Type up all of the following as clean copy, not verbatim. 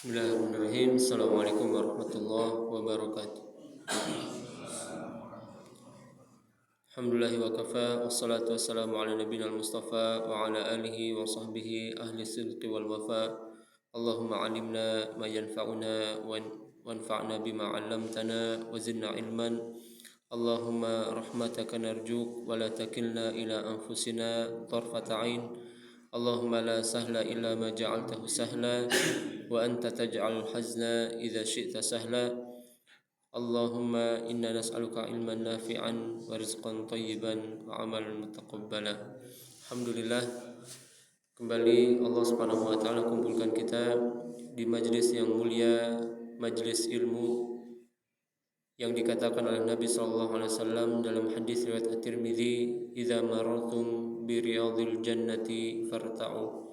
Bismillahirrahmanirrahim. Assalamualaikum warahmatullahi wabarakatuh. Alhamdulillahi wa kafa. Wassalatu wassalamu ala nabiyina al-mustafa wa ala alihi wa sahbihi ahli sidqi wal wafa. Allahumma alimna ma yanfa'una wanfa'na bima 'allamtana wa zidna ilman. Allahumma rahmataka narjuk wa la takilna ila anfusina tarfata 'ain. Allahumma la sahla illa ma ja'altahu sahla wa anta taj'alul hazna idza syi'ta sahla. Allahumma inna nas'aluka ilman nafi'an wa rizqan thayyiban wa amalan mutaqabbala. Alhamdulillah, kembali Allah Subhanahu wa taala kumpulkan kita di majlis yang mulia, majlis ilmu yang dikatakan oleh Nabi sallallahu alaihi wasallam dalam hadis riwayat At-Tirmizi, "Idza marartum bi riyadil jannati farta'u."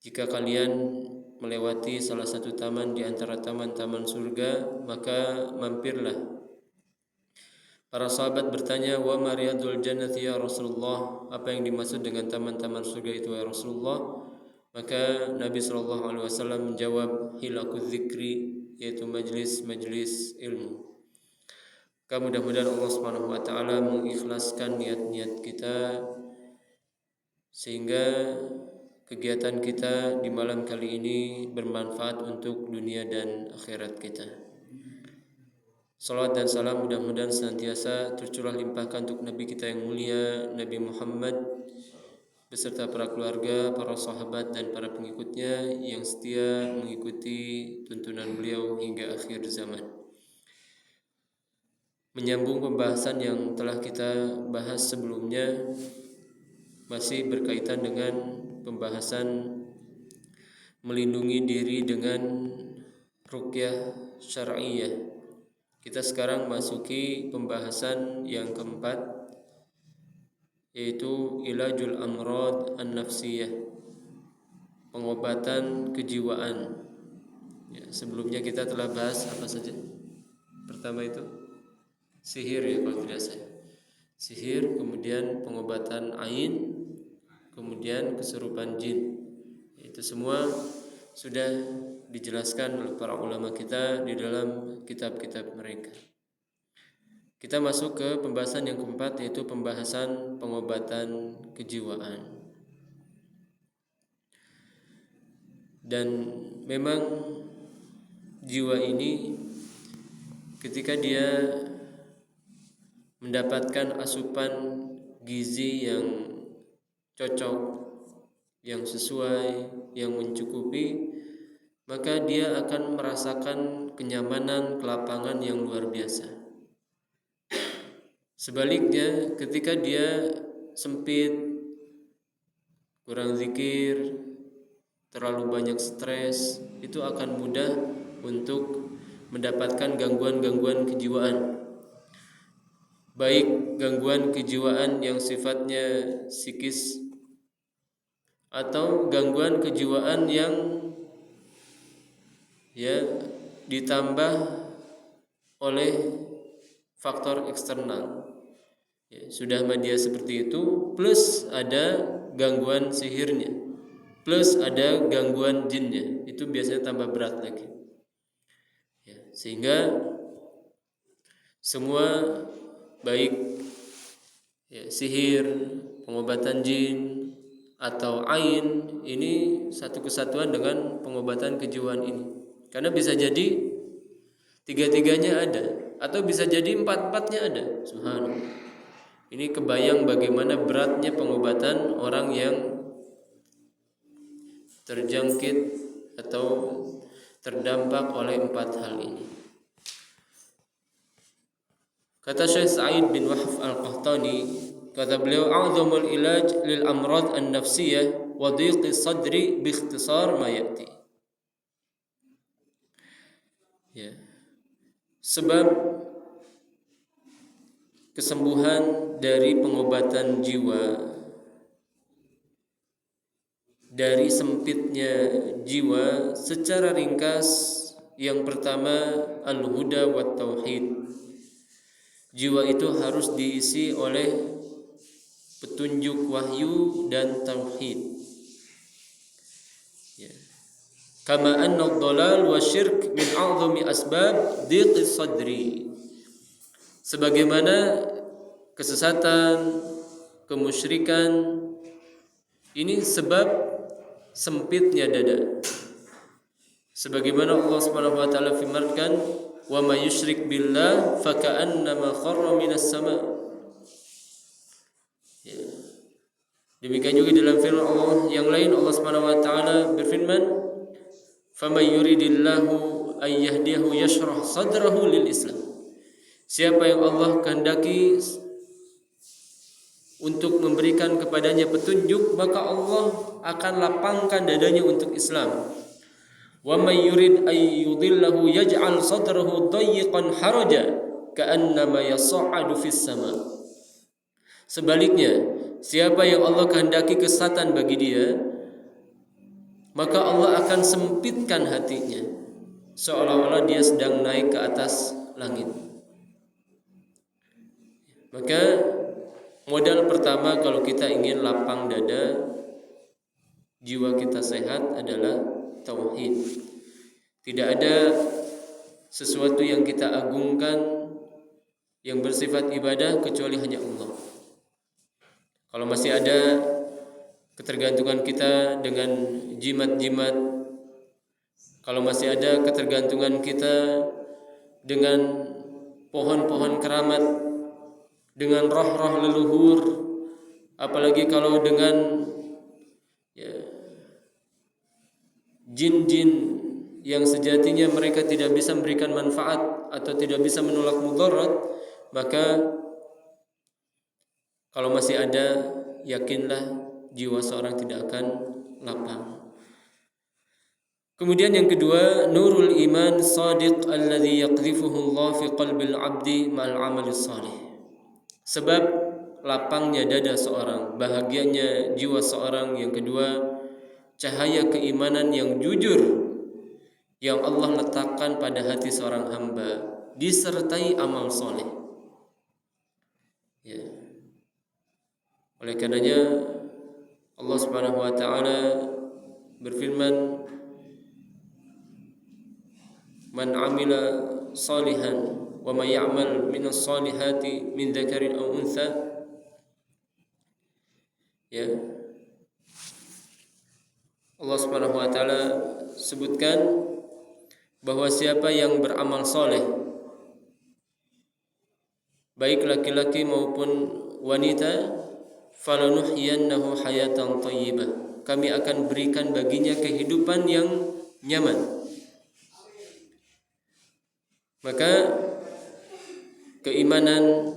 Jika kalian melewati salah satu taman di antara taman-taman surga, maka mampirlah. Para sahabat bertanya, "Wa ma riyadul jannati ya Rasulullah?" Apa yang dimaksud dengan taman-taman surga itu ya Rasulullah? Maka Nabi sallallahu alaihi wasallam menjawab, "Hilaquz zikri," yaitu majlis-majlis ilmu. Mudah-mudahan Allah Subhanahu wa taala mengikhlaskan niat-niat kita sehingga kegiatan kita di malam kali ini bermanfaat untuk dunia dan akhirat kita. Salawat dan salam mudah-mudahan senantiasa tercurah limpahkan untuk Nabi kita yang mulia, Nabi Muhammad, beserta para keluarga, para sahabat dan para pengikutnya yang setia mengikuti tuntunan beliau hingga akhir zaman. Menyambung pembahasan yang telah kita bahas sebelumnya, masih berkaitan dengan pembahasan melindungi diri dengan ruqyah syar'iyyah. Kita sekarang masuki pembahasan yang keempat, yaitu ilajul amrad an-nafsiyah, pengobatan kejiwaan. Ya, sebelumnya kita telah bahas apa saja? Pertama itu sihir, ya kalau tidak salah. Sihir, kemudian pengobatan ain, kemudian kesurupan jin. Itu semua sudah dijelaskan oleh para ulama kita di dalam kitab-kitab mereka. Kita masuk ke pembahasan yang keempat, yaitu pembahasan pengobatan kejiwaan. Dan memang jiwa ini ketika dia mendapatkan asupan gizi yang cocok, yang sesuai, yang mencukupi, maka dia akan merasakan kenyamanan, kelapangan yang luar biasa. Sebaliknya, ketika dia sempit, kurang zikir, terlalu banyak stres, itu akan mudah untuk mendapatkan gangguan-gangguan kejiwaan. Baik gangguan kejiwaan yang sifatnya psikis atau gangguan kejiwaan yang ditambah oleh faktor eksternal. Sudah dia seperti itu, plus ada gangguan sihirnya, plus ada gangguan jinnya, itu biasanya tambah berat lagi. Sehingga semua baik sihir, pengobatan jin atau ain, ini satu kesatuan dengan pengobatan kejiwaan ini. Karena bisa jadi tiga-tiganya ada, atau bisa jadi empat-empatnya ada. Subhanallah. Ini kebayang bagaimana beratnya pengobatan orang yang terjangkit atau terdampak oleh empat hal ini. Kata Syekh Sa'id bin Wahf Al-Qahtani, kata beliau, "A'zamul ilaj lil amrad an-nafsiyah wa dhiqi sadri bi ikhtisar ma ya'ti." Sebab kesembuhan dari pengobatan jiwa, dari sempitnya jiwa, secara ringkas, yang pertama al-huda wat tauhid. Jiwa itu harus diisi oleh petunjuk wahyu dan tauhid. Kama anna ad-dhalal wa syirk min a'zami asbab dhiqis sadri. Sebagaimana kesesatan, kemusyrikan ini sebab sempitnya dada. Sebagaimana Allah Subhanahu wa taala firmankan, "Wa may yusyrik billah faka'annama kharra minas sama." Ya. Demikian juga dalam firman Allah yang lain, Allah Subhanahu wa taala berfirman, "Faman yuridillahu ay yahdiyahu yashrah sadrahu lil Islam." Siapa yang Allah kehendaki untuk memberikan kepadanya petunjuk, maka Allah akan lapangkan dadanya untuk Islam. Wa may yurid ay yudillahu yaj'al sadrahu dayyiqan haraja ka'annama yas'adu fis sama. Sebaliknya, siapa yang Allah kehendaki kesesatan bagi dia, maka Allah akan sempitkan hatinya, seolah-olah dia sedang naik ke atas langit. Maka modal pertama kalau kita ingin lapang dada, jiwa kita sehat adalah tauhid. Tidak ada sesuatu yang kita agungkan yang bersifat ibadah kecuali hanya Allah. Kalau masih ada ketergantungan kita dengan jimat-jimat, kalau masih ada ketergantungan kita dengan pohon-pohon keramat, dengan roh-roh leluhur, apalagi kalau dengan jin-jin yang sejatinya mereka tidak bisa memberikan manfaat atau tidak bisa menolak mudarat, maka kalau masih ada, yakinlah jiwa seorang tidak akan lapang. Kemudian yang kedua, nurul iman sadiq alladhi yaqdhifuhu Allah fi qalbil abdi ma'al amalis salih. Sebab lapangnya dada seorang, bahagianya jiwa seorang. Yang kedua, cahaya keimanan yang jujur yang Allah letakkan pada hati seorang hamba disertai amal soleh. Ya. Oleh karenanya Allah Subhanahu wa taala berfirman, "Man 'amila salihan wa may ya'mal minas salihati min dzakarin aw untha." Ya. Allah Subhanahu wa taala sebutkan bahwa siapa yang beramal soleh, baik laki-laki maupun wanita, falanuhyiyannahu hayatan thayyibah, kami akan berikan baginya kehidupan yang nyaman. Maka keimanan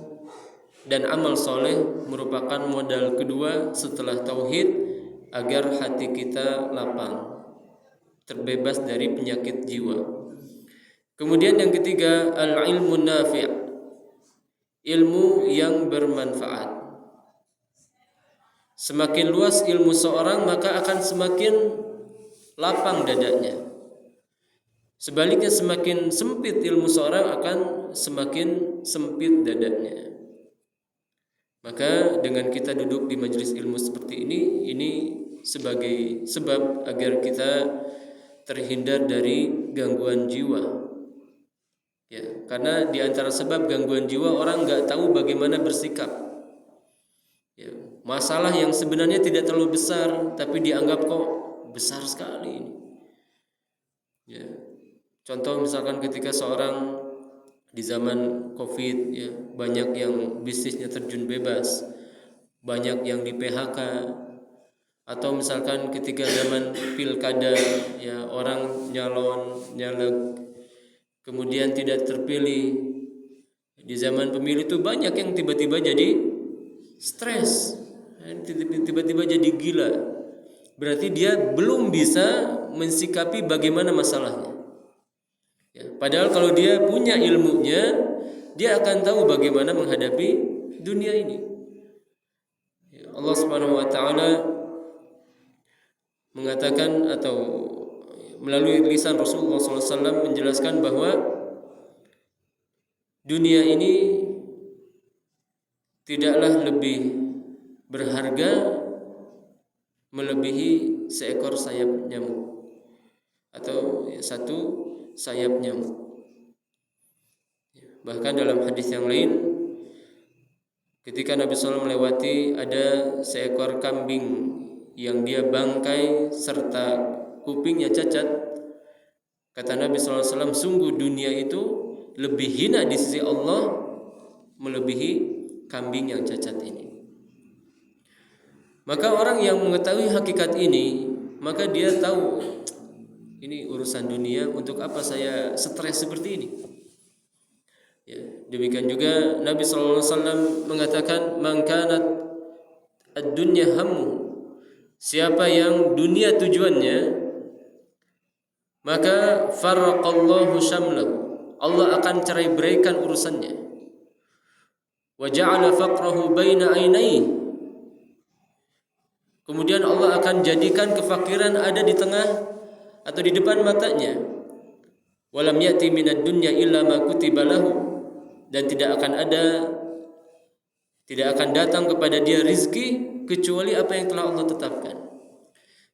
dan amal soleh merupakan modal kedua setelah tauhid agar hati kita lapang, terbebas dari penyakit jiwa. Kemudian yang ketiga, al-ilmu nafi', ilmu yang bermanfaat. Semakin luas ilmu seorang, maka akan semakin lapang dadanya. Sebaliknya, semakin sempit ilmu seorang, akan semakin sempit dadanya. Maka dengan kita duduk di majelis ilmu seperti ini sebagai sebab agar kita terhindar dari gangguan jiwa. Ya, karena di antara sebab gangguan jiwa, orang nggak tahu bagaimana bersikap. Ya, masalah yang sebenarnya tidak terlalu besar, tapi dianggap kok besar sekali ini. Ya, contoh misalkan ketika seorang di zaman COVID, ya, banyak yang bisnisnya terjun bebas, banyak yang di PHK, atau misalkan ketika zaman pilkada, ya, orang nyalek kemudian tidak terpilih. Di zaman pemilu itu banyak yang tiba-tiba jadi stres, tiba-tiba jadi gila. Berarti dia belum bisa mensikapi bagaimana masalahnya. Ya, padahal kalau dia punya ilmunya, dia akan tahu bagaimana menghadapi dunia ini. Ya, Allah Subhanahu wa taala mengatakan atau melalui lisan Rasulullah SAW menjelaskan bahwa dunia ini tidaklah lebih berharga melebihi seekor sayap nyamuk, atau satu sayap nyamuk. Bahkan dalam hadis yang lain, ketika Nabi SAW melewati ada seekor kambing yang dia bangkai serta kupingnya cacat, kata Nabi SAW, sungguh dunia itu lebih hina di sisi Allah melebihi kambing yang cacat ini. Maka orang yang mengetahui hakikat ini, maka dia tahu ini urusan dunia, untuk apa saya stres seperti ini. Ya, demikian juga Nabi SAW mengatakan, man kanat ad-dunya hammu, siapa yang dunia tujuannya, maka farraqallahu syamlahu, Allah akan cerai beraikan urusannya. Wa ja'ala faqrahu baina ainaihi, kemudian Allah akan jadikan kefakiran ada di tengah atau di depan matanya. Walam ya'ti minad dunya illa ma kutiba lahu, dan tidak akan datang kepada dia rizki kecuali apa yang telah Allah tetapkan.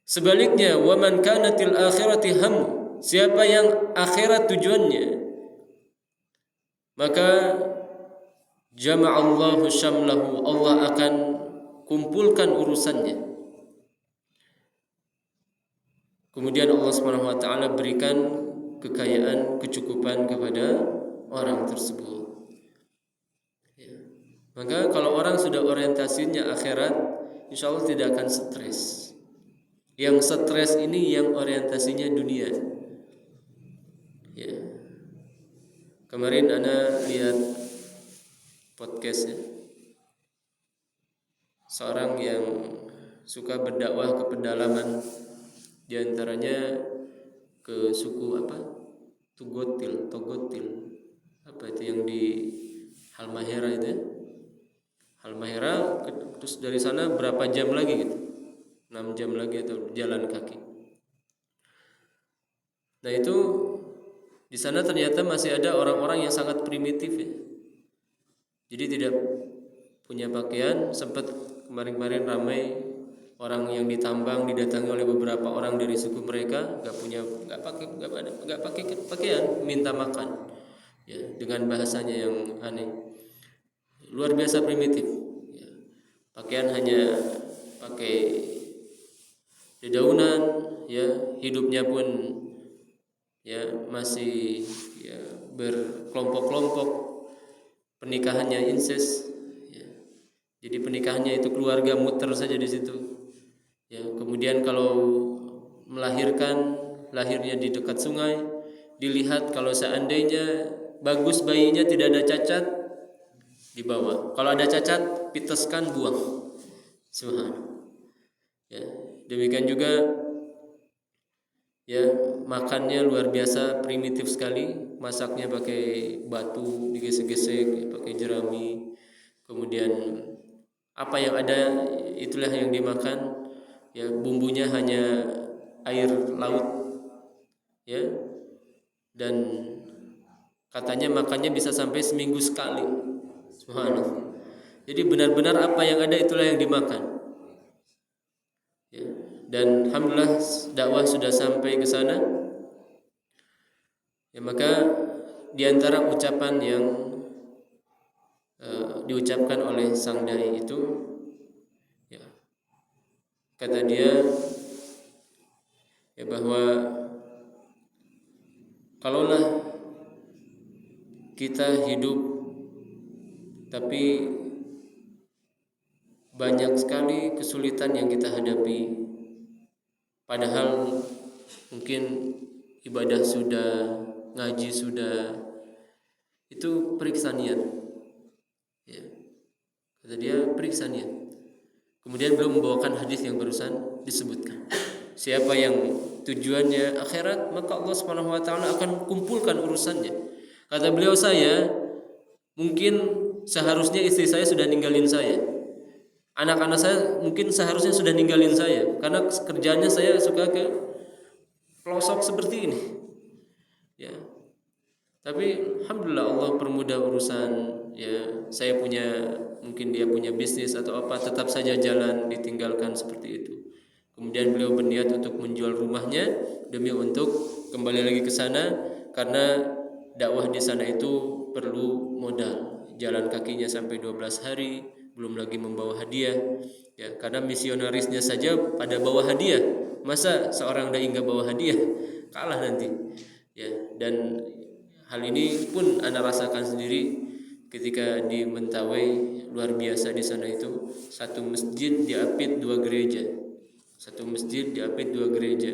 Sebaliknya, wa man kanatil akhirati ham, siapa yang akhirat tujuannya, maka jama'allahu syamlahu, Allah akan kumpulkan urusannya. Kemudian Allah Subhanahu wa taala berikan kekayaan, kecukupan kepada orang tersebut. Ya. Maka kalau orang sudah orientasinya akhirat, insya Allah tidak akan stres. Yang stres ini yang orientasinya dunia. Ya. Kemarin ana lihat podcast ya, seorang yang suka berdakwah ke pedalaman, di antaranya ke suku apa? Togotil, apa itu yang di Halmahera itu ya? Halmahera, terus dari sana berapa jam lagi gitu? 6 jam lagi atau jalan kaki. Nah itu di sana ternyata masih ada orang-orang yang sangat primitif ya. Jadi tidak punya pakaian. Sempat kemarin-kemarin ramai orang yang ditambang didatangi oleh beberapa orang dari suku mereka, nggak pakai pakaian, minta makan ya, dengan bahasanya yang aneh, luar biasa primitif ya. Pakaian hanya pakai dedaunan ya, hidupnya pun ya masih ya berkelompok-kelompok, pernikahannya incest ya. Jadi pernikahannya itu keluarga muter saja di situ ya. Kemudian kalau melahirkan, lahirnya di dekat sungai, dilihat kalau seandainya bagus bayinya, tidak ada cacat, dibawa. Kalau ada cacat, piteskan, buang. Subhanallah. Ya, demikian juga ya, makannya luar biasa primitif sekali. Masaknya pakai batu digesek-gesek, pakai jerami. Kemudian apa yang ada itulah yang dimakan. Ya, bumbunya hanya air laut. Ya. Dan katanya makannya bisa sampai seminggu sekali. Subhanallah. Jadi benar-benar apa yang ada itulah yang dimakan. Ya. Dan alhamdulillah dakwah sudah sampai ke sana. Ya, maka di antara ucapan yang diucapkan oleh sang dai itu, ya, kata dia ya bahwa kalaulah kita hidup tapi banyak sekali kesulitan yang kita hadapi, padahal mungkin ibadah sudah, ngaji sudah, itu periksa niat ya. Kata dia periksa niat. Kemudian beliau membawakan hadis yang barusan disebutkan, siapa yang tujuannya akhirat, maka Allah Subhanahu wa taala akan kumpulkan urusannya. Kata beliau, saya mungkin seharusnya istri saya sudah ninggalin saya, anak-anak saya mungkin seharusnya sudah ninggalin saya, karena kerjanya saya suka ke pelosok seperti ini ya. Tapi alhamdulillah Allah permudah urusan ya. Saya punya, mungkin dia punya bisnis atau apa, tetap saja jalan, ditinggalkan seperti itu Kemudian beliau berniat untuk menjual rumahnya demi untuk kembali lagi ke sana, karena dakwah di sana itu perlu modal. Jalan kakinya sampai 12 hari, belum lagi membawa hadiah. Ya, karena misionarisnya saja pada bawa hadiah. Masa seorang dai enggak bawa hadiah? Kalah nanti. Ya, dan hal ini pun Anda rasakan sendiri ketika di Mentawai. Luar biasa di sana itu, satu masjid diapit 2 gereja. Satu masjid diapit 2 gereja.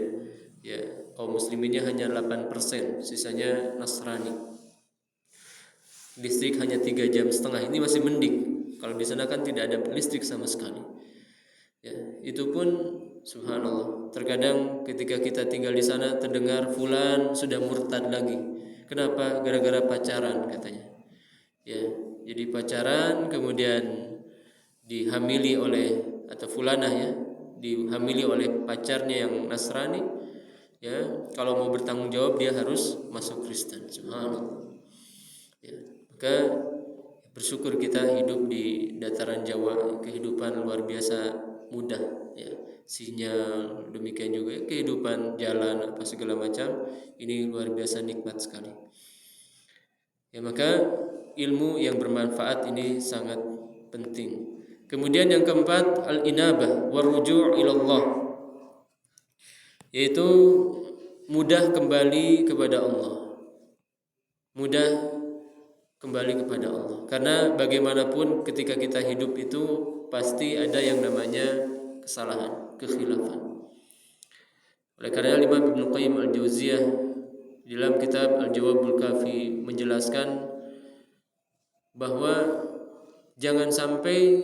Ya, kaum musliminnya hanya 8%, sisanya Nasrani. Listrik hanya 3,5 jam. Ini masih mending. Kalau di sana kan tidak ada listrik sama sekali. Ya, itu pun subhanallah. Terkadang ketika kita tinggal di sana terdengar fulan sudah murtad lagi. Kenapa? Gara-gara pacaran katanya. Ya, jadi pacaran kemudian dihamili oleh, atau fulanah ya, dihamili oleh pacarnya yang Nasrani. Ya, kalau mau bertanggung jawab dia harus masuk Kristen. Subhanallah. Ya, maka bersyukur kita hidup di dataran Jawa, kehidupan luar biasa mudah ya. Sinyal, demikian juga kehidupan jalan apa segala macam, ini luar biasa nikmat sekali. Ya, maka ilmu yang bermanfaat ini sangat penting. Kemudian yang keempat, al-inabah waruju' ilallah, yaitu mudah kembali kepada Allah. Mudah kembali kepada Allah. Karena bagaimanapun ketika kita hidup itu pasti ada yang namanya kesalahan, kekhilafan. Oleh karena Imam Ibnu Qayyim Al-Jauziyah dalam kitab Al-Jawabul Kafi menjelaskan bahwa jangan sampai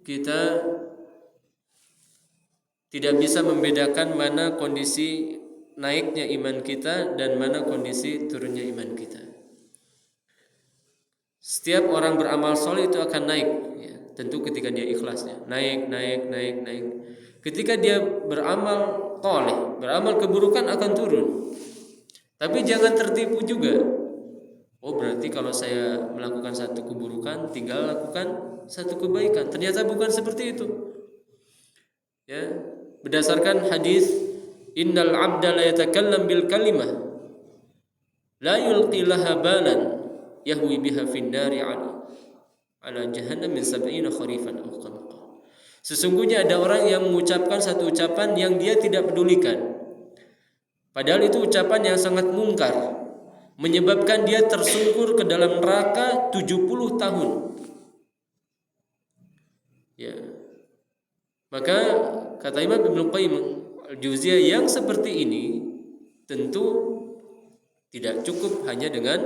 kita tidak bisa membedakan mana kondisi naiknya iman kita dan mana kondisi turunnya iman kita. Setiap orang beramal soleh itu akan naik ya, tentu ketika dia ikhlas ya. Naik. Ketika dia beramal toleh, beramal keburukan akan turun. Tapi jangan tertipu juga. Oh, berarti kalau saya melakukan satu keburukan tinggal lakukan satu kebaikan. Ternyata bukan seperti itu. Ya, berdasarkan hadis innal 'abda la yatakallam bil kalimah la yulqi laha balan yahwi biha fin nari ala jahannam min 70 kharifan aw qamqa. Sesungguhnya ada orang yang mengucapkan satu ucapan yang dia tidak pedulikan, padahal itu ucapan yang sangat mungkar, menyebabkan dia tersungkur ke dalam neraka 70 tahun. Ya. Maka kata Imam Ibnu Qayyim Al-Jauziyah, yang seperti ini tentu tidak cukup hanya dengan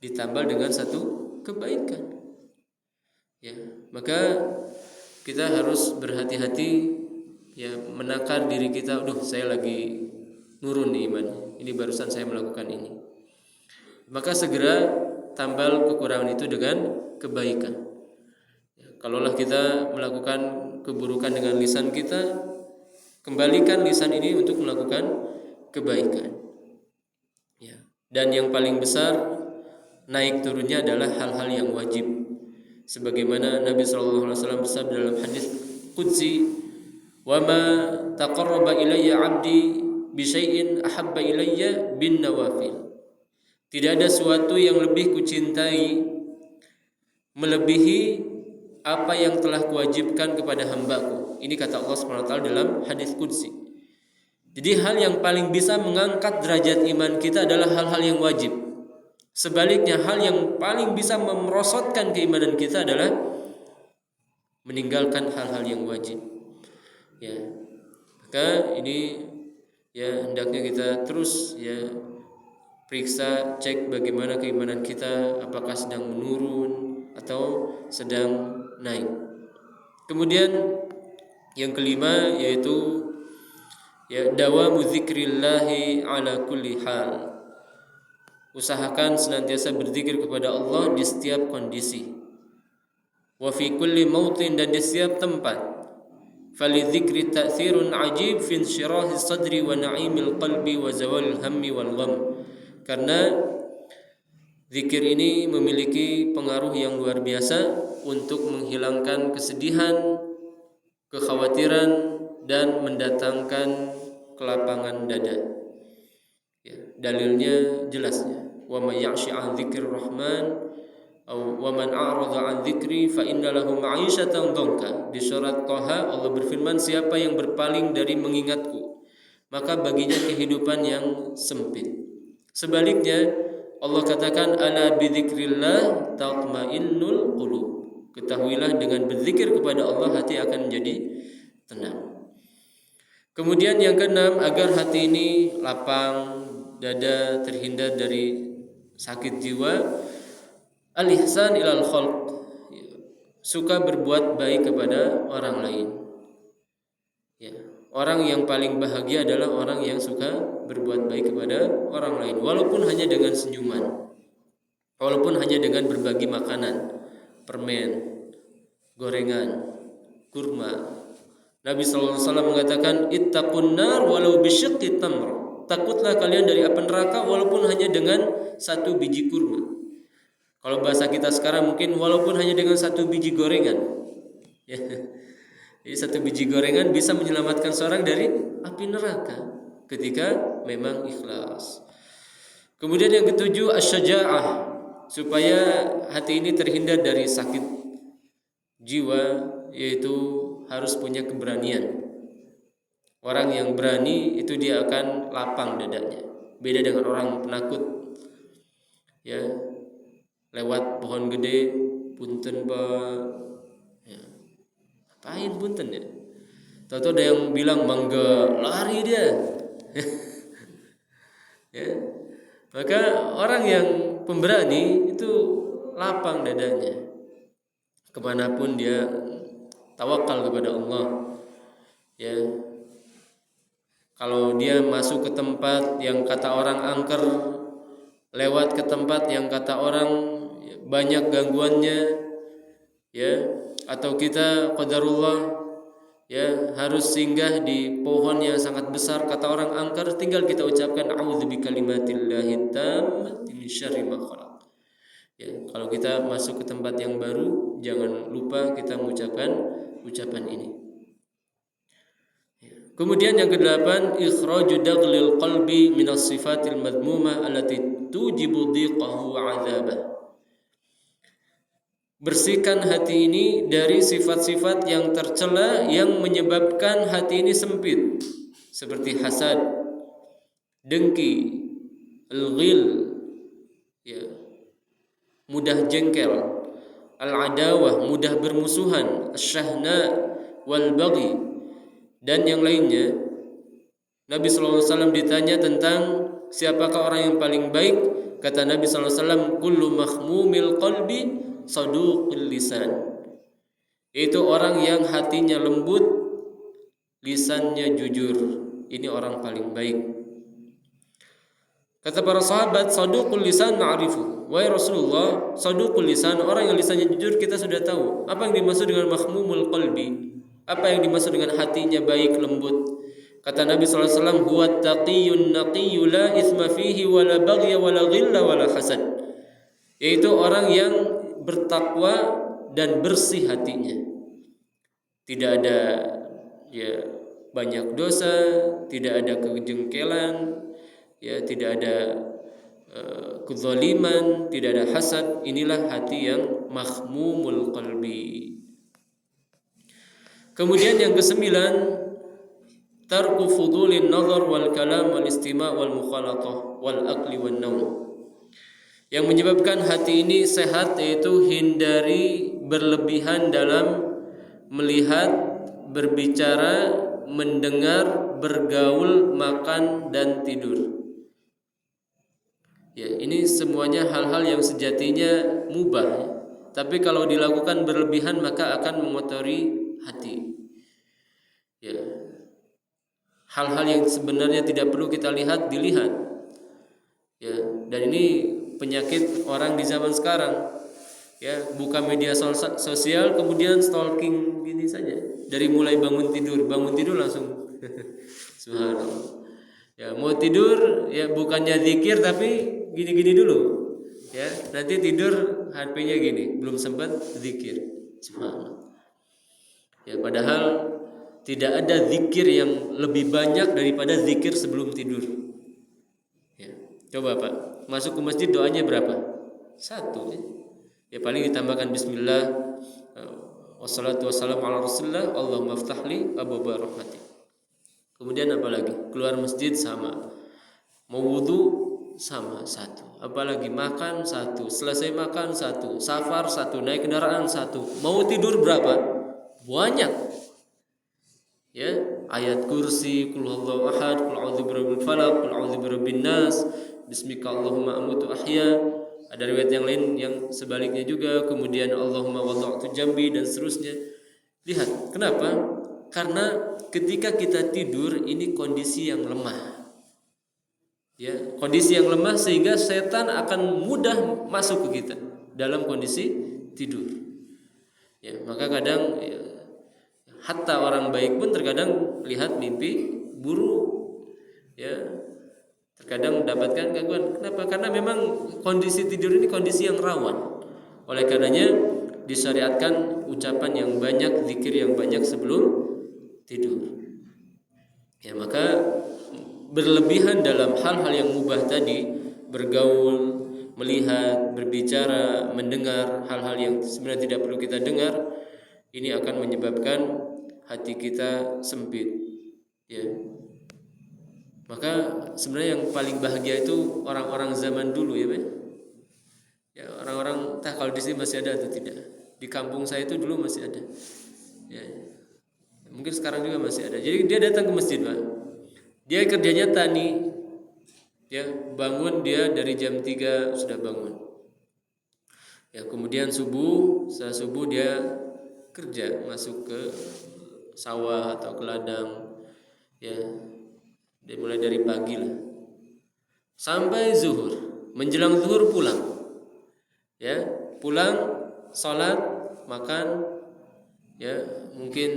ditambal dengan satu kebaikan. Ya, maka kita harus berhati-hati ya, menakar diri kita. Saya lagi nurun nih imannya. Ini barusan saya melakukan ini. Maka segera tambal kekurangan itu dengan kebaikan. Ya, kalaulah kita melakukan keburukan dengan lisan kita, kembalikan lisan ini untuk melakukan kebaikan. Ya. Dan yang paling besar naik turunnya adalah hal-hal yang wajib. Sebagaimana Nabi SAW bersabda dalam hadis qudsi, "Wa ma taqarraba ilayya 'abdi bi syai'in ahabba ilayya bin nawafil." Tidak ada sesuatu yang lebih kucintai melebihi apa yang telah kuwajibkan kepada hambaku. Ini kata Allah SWT dalam hadis qudsi. Jadi hal yang paling bisa mengangkat derajat iman kita adalah hal-hal yang wajib. Sebaliknya hal yang paling bisa merosotkan keimanan kita adalah meninggalkan hal-hal yang wajib. Ya. Maka ini ya hendaknya kita terus ya periksa, cek bagaimana keimanan kita, apakah sedang menurun atau sedang naik. Kemudian yang kelima yaitu ya dawamu dzikrillahi ala kulli hal. Usahakan senantiasa berzikir kepada Allah di setiap kondisi. Wa fi kulli mautin, dan di setiap tempat. Falidzikri ta'thirun ajib fi insyirahi sadri wa na'imil qalbi wa zawalil hammi wal gham. Karena zikir ini memiliki pengaruh yang luar biasa untuk menghilangkan kesedihan, kekhawatiran, dan mendatangkan kelapangan dada. Ya, dalilnya jelasnya. Wa may ya'shi 'an dzikrir rahman wa man a'rada 'an dzikri fa inna lahu ma'isyatan dhanka. Di surat Thaha Allah berfirman, siapa yang berpaling dari mengingatku, maka baginya kehidupan yang sempit. Sebaliknya Allah katakan ala bidzikrillah tatmainnul qulub. Ketahuilah dengan berzikir kepada Allah hati akan menjadi tenang. Kemudian yang keenam, agar hati ini lapang dada, terhindar dari sakit jiwa, al-ihsan ilal khalq, suka berbuat baik kepada orang lain. Ya, orang yang paling bahagia adalah orang yang suka berbuat baik kepada orang lain, walaupun hanya dengan senyuman, walaupun hanya dengan berbagi makanan, permen, gorengan, kurma. Nabi SAW mengatakan, ittaqun nar walau bisyiqqi tamr. Takutlah kalian dari api neraka walaupun hanya dengan satu biji kurma. Kalau bahasa kita sekarang mungkin walaupun hanya dengan satu biji gorengan. Ya. Jadi satu biji gorengan bisa menyelamatkan seorang dari api neraka ketika memang ikhlas. Kemudian yang ketujuh, asyaja'ah, supaya hati ini terhindar dari sakit jiwa, yaitu harus punya keberanian. Orang yang berani itu dia akan lapang dadanya. Beda dengan orang penakut. Ya, lewat pohon gede, punten Pak. Ya. Apain punten ya? Tahu-tahu ada yang bilang mangga, lari dia. Ya. Maka orang yang pemberani itu lapang dadanya. Kemanapun dia tawakal kepada Allah. Ya. Kalau dia masuk ke tempat yang kata orang angker, lewat ke tempat yang kata orang banyak gangguannya, ya, atau kita qadarullah ya harus singgah di pohon yang sangat besar kata orang angker, tinggal kita ucapkan a'udzu bikalimatillahi tammati min syarri ma khalaq. Ya, kalau kita masuk ke tempat yang baru, jangan lupa kita mengucapkan ucapan ini. Kemudian yang kedelapan, ikhraju daghlil qalbi minas sifatil madmumah allati tujibu dhiqahu 'adzabah. Bersihkan hati ini dari sifat-sifat yang tercela yang menyebabkan hati ini sempit, seperti hasad, dengki, al-ghil, ya, mudah jengkel, al-adawah, mudah bermusuhan, asyahna wal baghi, dan yang lainnya. Nabi SAW ditanya tentang siapakah orang yang paling baik. Kata Nabi SAW, kullu makhmumil qalbi saduqul lisan. Itu orang yang hatinya lembut, lisannya jujur. Ini orang paling baik. Kata para sahabat, saduqul lisan ma'rifu. Wahai Rasulullah, saduqul lisan, orang yang lisannya jujur kita sudah tahu. Apa yang dimaksud dengan makhmumul qalbi? Apa yang dimaksud dengan hatinya baik, lembut? Kata Nabi SAW, huwa taqiyun naqiyyu la ithma fihi wa la baghya wa la ghilla wa la hasad. Yaitu orang yang bertakwa dan bersih hatinya. Tidak ada ya banyak dosa, tidak ada kejengkelan, ya tidak ada kezaliman, tidak ada hasad. Inilah hati yang makhmumul qalbi. Kemudian yang kesembilan, tarku fudulin nazar wal kalam wal istima' wal mukhalatah wal akli wal naum. Yang menyebabkan hati ini sehat yaitu hindari berlebihan dalam melihat, berbicara, mendengar, bergaul, makan dan tidur. Ya, ini semuanya hal-hal yang sejatinya mubah. Tapi kalau dilakukan berlebihan maka akan mengotori hati. Ya. Hal-hal yang sebenarnya tidak perlu kita lihat dilihat. Ya, dan ini penyakit orang di zaman sekarang. Ya, buka media sosial kemudian stalking gini saja. Dari mulai bangun tidur langsung subhanallah. Ya, mau tidur ya bukannya zikir tapi gini-gini dulu. Ya, nanti tidur HP-nya gini, belum sempat zikir. Subhanallah. Ya, padahal Tidak ada zikir yang lebih banyak daripada zikir sebelum tidur. Ya. Coba Pak, masuk ke masjid doanya berapa? Satu. Ya paling ditambahkan Bismillah, wassalatu wassalamu ala Rasulillah, Allahumma aftahli abwaaba rahmatik. Kemudian apa lagi? Keluar masjid sama. Mau wudu sama satu. Apalagi makan satu. Selesai makan satu. Safar satu. Naik kendaraan satu. Mau tidur berapa? Banyak. Ya, ayat kursi, qul huwallahu ahad, qul a'udzu birabbil falaq, qul a'udzu birabbin nas, bismika allahumma amutu ahya. Ada riwayat yang lain yang sebaliknya juga, kemudian Allahumma wada'tu jambi dan seterusnya. Lihat, kenapa? Karena ketika kita tidur ini kondisi yang lemah. Ya, kondisi yang lemah sehingga setan akan mudah masuk ke kita dalam kondisi tidur. Ya, maka kadang ya, hatta orang baik pun terkadang lihat mimpi buruk, ya terkadang mendapatkan gangguan. Kenapa? Karena memang kondisi tidur ini kondisi yang rawan. Oleh karenanya disyariatkan ucapan yang banyak, zikir yang banyak sebelum tidur. Ya maka berlebihan dalam hal-hal yang mubah tadi, bergaul, melihat, berbicara, mendengar hal-hal yang sebenarnya tidak perlu kita dengar, ini akan menyebabkan hati kita sempit. Ya. Maka sebenarnya yang paling bahagia itu orang-orang zaman dulu ya, Pak. Ya, orang-orang entah kalau di sini masih ada atau tidak. Di kampung saya itu dulu masih ada. Ya. Mungkin sekarang juga masih ada. Jadi dia datang ke masjid, Pak. Dia kerjanya tani. Ya, bangun dia dari jam 3 sudah bangun. Ya, kemudian setelah subuh dia kerja, masuk ke sawah atau ke ladang. Ya. Dia mulai dari pagi lah. Sampai zuhur. Menjelang zuhur pulang. Ya, pulang, sholat, makan. Ya, mungkin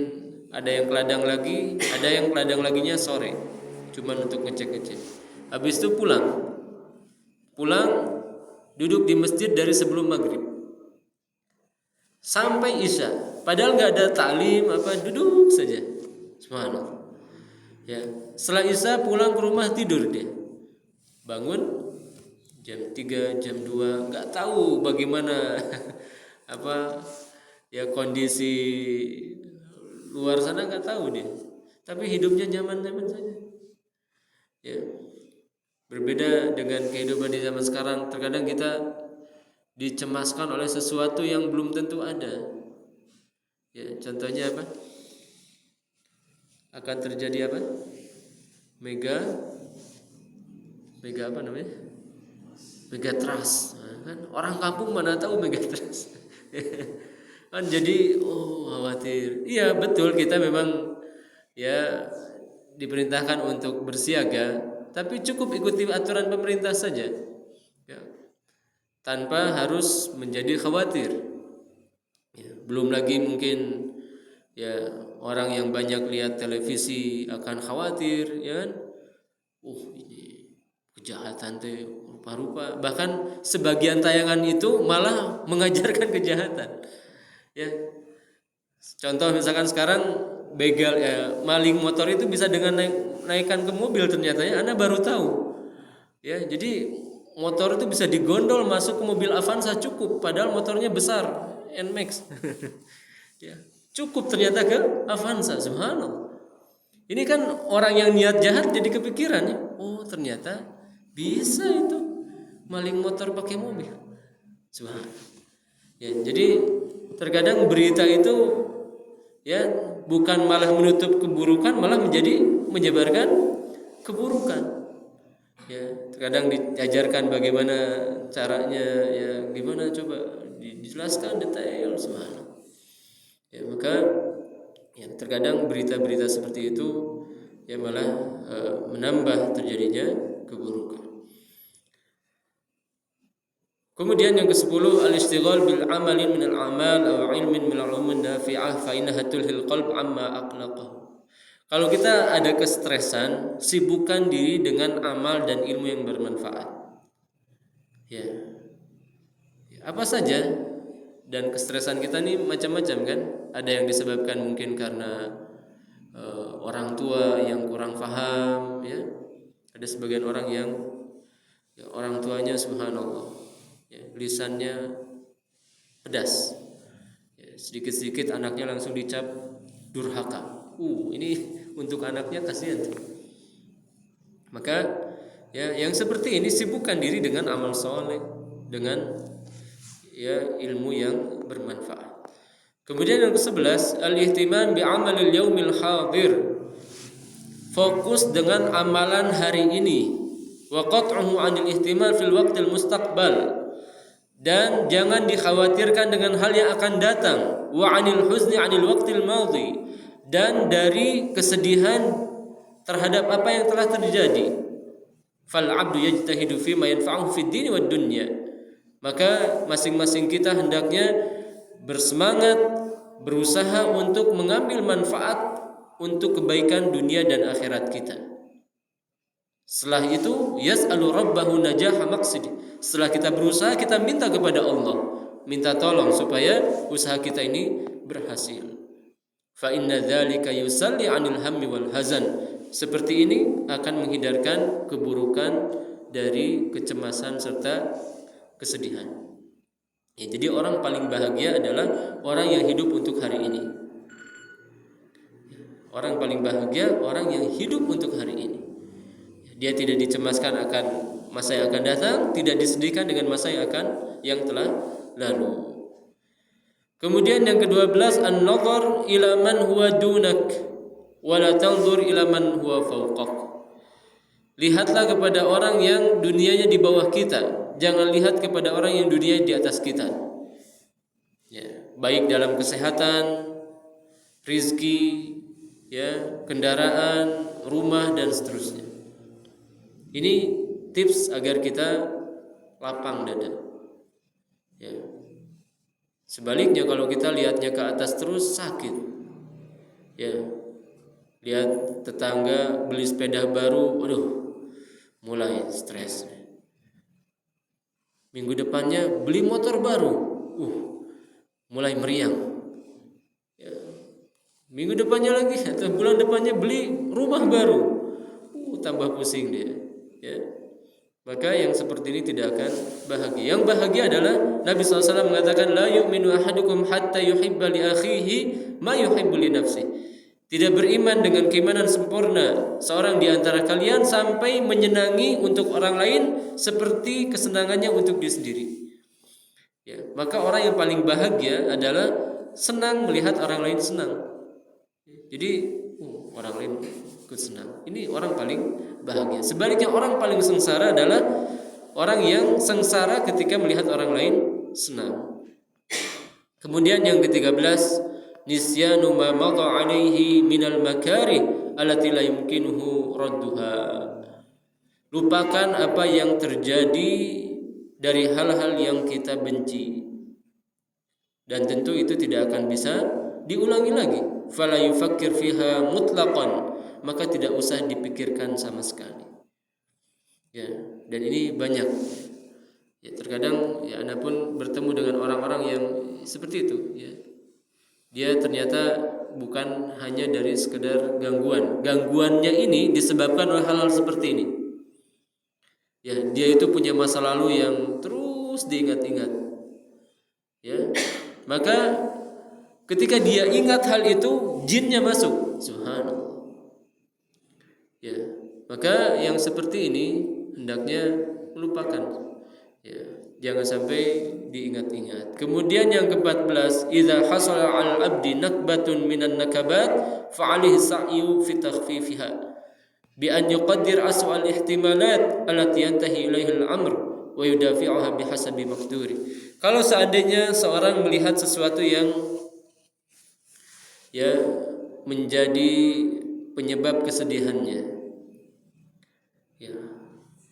ada yang ke ladang lagi, ada yang ke ladang laginya sore. Cuman untuk ngecek-ngecek. Habis itu pulang. Pulang, duduk di masjid dari sebelum maghrib sampai isya. Padahal nggak ada taklim apa, duduk saja. Subhanallah. Ya, setelah isya pulang ke rumah tidur dia. Bangun jam 3, jam 2, nggak tahu bagaimana apa ya kondisi luar sana, nggak tahu dia. Tapi hidupnya nyaman-nyaman saja. Ya. Berbeda dengan kehidupan di zaman sekarang, terkadang kita dicemaskan oleh sesuatu yang belum tentu ada. Ya, contohnya apa? Akan terjadi apa? Mega apa namanya? Mega trust. Nah, kan orang kampung mana tahu mega trust. Kan jadi khawatir. Iya, betul, kita memang ya diperintahkan untuk bersiaga, tapi cukup ikuti aturan pemerintah saja. Ya. Tanpa harus menjadi khawatir. Ya, belum lagi mungkin ya orang yang banyak lihat televisi akan khawatir, ya kan? Ini kejahatan tuh rupa-rupa. Bahkan sebagian tayangan itu malah mengajarkan kejahatan. Ya. Contoh misalkan sekarang begal maling motor itu bisa dengan naikkan ke mobil, ternyata ya Anda baru tahu. Ya, jadi motor itu bisa digondol masuk ke mobil Avanza cukup, padahal motornya besar, Nmax. Ya, cukup ternyata ke Avanza, subhanallah. Ini kan orang yang niat jahat jadi kepikiran ya, oh ternyata bisa itu maling motor pakai mobil. Subhanallah. Ya, jadi terkadang berita itu ya bukan malah menutup keburukan, malah menyebarkan keburukan. Ya, terkadang diajarkan bagaimana caranya, ya gimana coba dijelaskan detail subhanallah. Ya, maka ya terkadang berita-berita seperti itu ya malah menambah terjadinya keburukan. Kemudian yang ke-10 al-istighal bil amalin min al-amal aw ilmin min al-ulum nafi'ah fa innaha tulhil qalb amma aqlaqah. Kalau kita ada kestresan, sibukkan diri dengan amal dan ilmu yang bermanfaat. Ya. Apa saja, dan kestresan kita nih macam-macam kan? Ada yang disebabkan mungkin karena orang tua yang kurang paham, ya. Ada sebagian orang yang orang tuanya subhanallah, lisannya pedas, sedikit-sedikit anaknya langsung dicap durhaka. Ini untuk anaknya kasihan. Maka yang seperti ini sibukkan diri dengan amal soleh, dengan ilmu yang bermanfaat. Kemudian yang ke-11, al-ihtimam bi amalil yaumil hadir. Fokus dengan amalan hari ini. Wa qat'uhu 'anil ihtimal fil waqtil mustaqbal. Dan jangan dikhawatirkan dengan hal yang akan datang. Wa 'anil huzni 'anil waqtil madhi. Dan dari kesedihan terhadap apa yang telah terjadi. Fal 'abdu yajtahidu fi ma yanfa'uhu fid din wad dunya. Maka masing-masing kita hendaknya bersemangat, berusaha untuk mengambil manfaat untuk kebaikan dunia dan akhirat kita. Setelah itu yas'alu rabbahu najaha maqsidi. Setelah kita berusaha, kita minta kepada Allah, minta tolong supaya usaha kita ini berhasil. Fa inna dzalika yusalli 'anil hammi wal hazan. Seperti ini akan menghindarkan keburukan dari kecemasan serta kesedihan. Jadi orang paling bahagia adalah orang yang hidup untuk hari ini. Orang paling bahagia orang yang hidup untuk hari ini. Dia tidak dicemaskan akan masa yang akan datang, tidak disedihkan dengan masa yang telah lalu. Kemudian yang ke-12, an-nazar ila man huwa dunak wa la tanzur ila man huwa fawqak. Lihatlah kepada orang yang dunianya di bawah kita, jangan lihat kepada orang yang dunia di atas kita. Baik dalam kesehatan, rizki, kendaraan, rumah dan seterusnya. Ini tips agar kita lapang dada. Sebaliknya kalau kita lihatnya ke atas terus sakit. Lihat tetangga beli sepeda baru, mulai stres. Minggu depannya beli motor baru, mulai meriang. Minggu depannya lagi atau bulan depannya beli rumah baru, tambah pusing dia. Maka yang seperti ini tidak akan bahagia. Yang bahagia adalah Nabi SAW mengatakan, la yu'minu ahadukum hatta yuhibba li akhihi ma yuhibbu li nafsi. Tidak beriman dengan keimanan sempurna seorang di antara kalian sampai menyenangi untuk orang lain seperti kesenangannya untuk diri sendiri. Maka orang yang paling bahagia adalah senang melihat orang lain senang. Jadi orang lain ikut senang. Ini orang paling bahagia. Sebaliknya orang paling sengsara adalah orang yang sengsara ketika melihat orang lain senang. Kemudian yang ke-13, nisyanu ma madha alaihi minal makarih allati la yumkinuhu radduha. Lupakan apa yang terjadi dari hal-hal yang kita benci. Dan tentu itu tidak akan bisa diulangi lagi. Fala yufakkir fiha mutlaqan, maka tidak usah dipikirkan sama sekali. Dan ini banyak. Terkadang Anda pun bertemu dengan orang-orang yang seperti itu. Dia ternyata bukan hanya dari sekedar gangguan. Gangguannya ini disebabkan oleh hal-hal seperti ini. Dia itu punya masa lalu yang terus diingat-ingat. Maka ketika dia ingat hal itu, jinnya masuk. Subhanallah. Maka yang seperti ini hendaknya melupakan. Jangan sampai diingat-ingat. Kemudian yang ke-14, idza hasala 'al 'abdi nakbatun minan nakabat fa 'alaihi sa'yu fi takhfifiha bi an yuqaddir aswal ihtimalat allati yantahi ilaihi al-amr wa yudafi'uha bihasabi maqduri. Kalau seandainya seorang melihat sesuatu yang menjadi penyebab kesedihannya,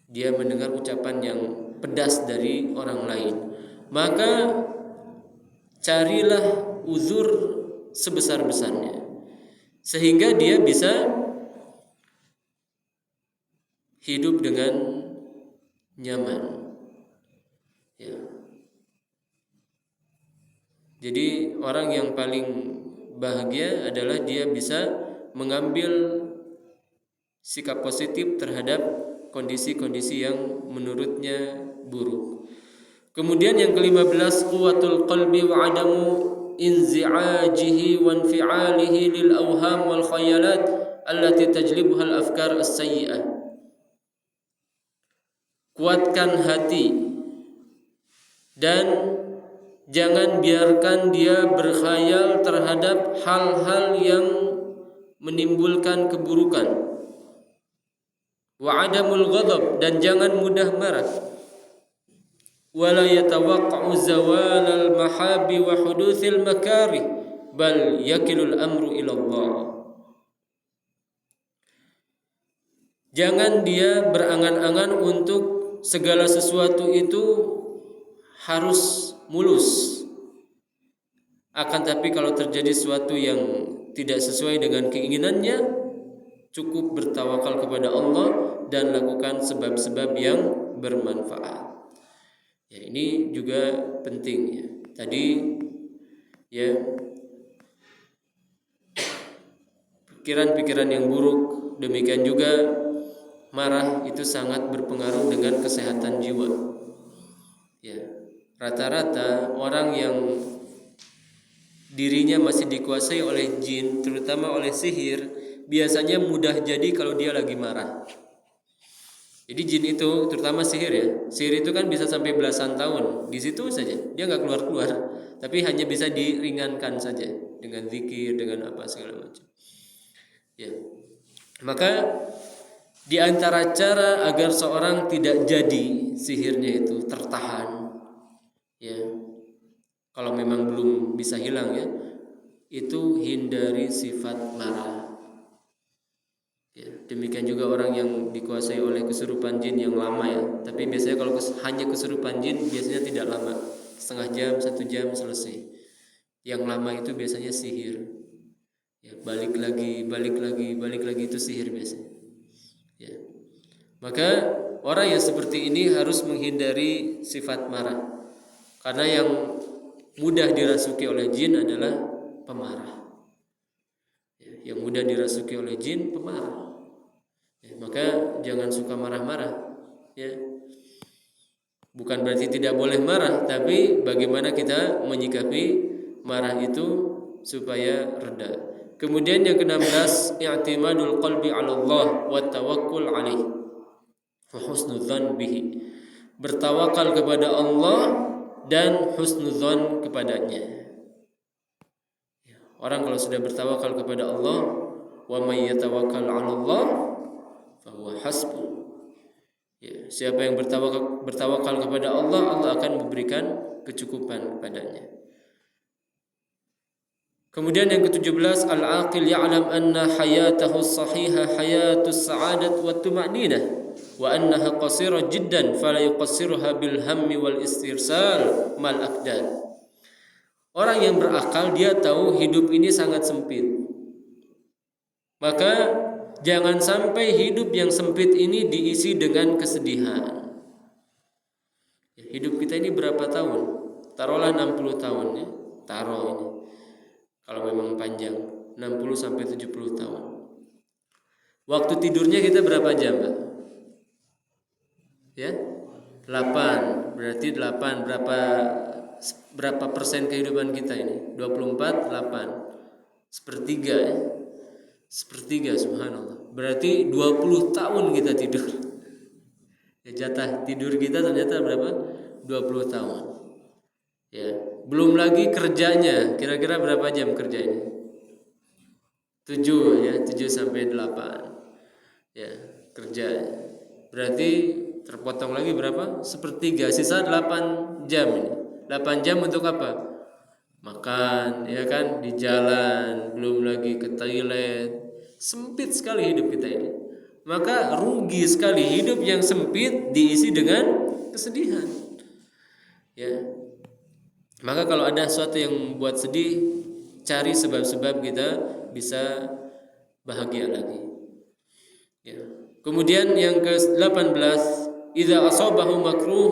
dia mendengar ucapan yang pedas dari orang lain, maka carilah uzur sebesar-besarnya sehingga dia bisa hidup dengan nyaman. Jadi orang yang paling bahagia adalah dia bisa mengambil sikap positif terhadap kondisi-kondisi yang menurutnya buruk. Kemudian yang ke-15, quwwatul qalbi wa adamu inzi'ajihi wa infi'alihi lil awham wal khayalat allati tajlibuha al afkar as-sayyi'ah. Kuatkan hati dan jangan biarkan dia berkhayal terhadap hal-hal yang menimbulkan keburukan. Wa adamul ghadab, dan jangan mudah marah. Wala yatawaqqa'u zawalal mahabi wa huduthil makarih bal yakilul amru ila Allah. Jangan dia berangan-angan untuk segala sesuatu itu harus mulus. Akan tapi kalau terjadi sesuatu yang tidak sesuai dengan keinginannya, cukup bertawakal kepada Allah dan lakukan sebab-sebab yang bermanfaat. Ya, ini juga penting ya. Tadi ya, pikiran-pikiran yang buruk, demikian juga marah itu sangat berpengaruh dengan kesehatan jiwa. Ya, rata-rata orang yang dirinya masih dikuasai oleh jin, terutama oleh sihir, biasanya mudah jadi kalau dia lagi marah. Jadi jin itu, terutama sihir ya, sihir itu kan bisa sampai belasan tahun di situ saja, dia nggak keluar-keluar, tapi hanya bisa diringankan saja dengan zikir, dengan apa segala macam. Ya, maka di antara cara agar seorang tidak jadi sihirnya itu tertahan, ya, kalau memang belum bisa hilang ya, itu hindari sifat marah. Ya, demikian juga orang yang dikuasai oleh kesurupan jin yang lama ya. Tapi biasanya kalau hanya kesurupan jin biasanya tidak lama, setengah jam, 1 jam selesai. Yang lama itu biasanya sihir. Ya, balik lagi itu sihir biasanya. Ya. Maka orang yang seperti ini harus menghindari sifat marah. Karena yang mudah dirasuki oleh jin adalah pemarah. Ya, yang mudah dirasuki oleh jin pemarah. Ya, maka jangan suka marah-marah. Ya, bukan berarti tidak boleh marah, tapi bagaimana kita menyikapi marah itu supaya reda. Kemudian yang ke-16, i'timadul qalbi 'ala Allah wa tawakkul 'alaihi wa husnudzan bihi. Bertawakal kepada Allah dan husnudzan kepadanya. Orang kalau sudah bertawakal kepada Allah, wa may yatawakkal 'ala Allah fa huwa hasbuh. Ya, siapa yang bertawakal kepada Allah, Allah akan memberikan kecukupan kepadanya. Kemudian yang ke-17, al-aqil ya'lam anna hayatahu sahihah hayatus sa'adat wa tuma'ninah wa annaha qasirah jiddan fala yuqassiruha bil hammi wal istirsal mal aqdar. Orang yang berakal dia tahu hidup ini sangat sempit. Maka jangan sampai hidup yang sempit ini diisi dengan kesedihan. Hidup kita ini berapa tahun? Taruhlah 60 tahun ya. Taruh ini. Kalau memang panjang, 60 sampai 70 tahun. Waktu tidurnya kita berapa jam, Pak? Ya? 8. Berarti 8 berapa persen kehidupan kita ini? 24, 8. Sepertiga ya. Sepertiga, subhanallah. Berarti 20 tahun kita tidur. Ya, jatah tidur kita ternyata berapa? 20 tahun. Ya, belum lagi kerjanya. Kira-kira berapa jam kerjanya? 7 ya, 7 sampai 8. Ya, kerja. Berarti terpotong lagi berapa? Sepertiga, sisa 8 jam ini. 8 jam untuk apa? Makan, ya kan, di jalan, belum lagi ke toilet. Sempit sekali hidup kita ini. Maka rugi sekali hidup yang sempit diisi dengan kesedihan. Ya. Maka kalau ada sesuatu yang membuat sedih, cari sebab-sebab kita bisa bahagia lagi. Ya. Kemudian yang ke-18, idza asabahu makruh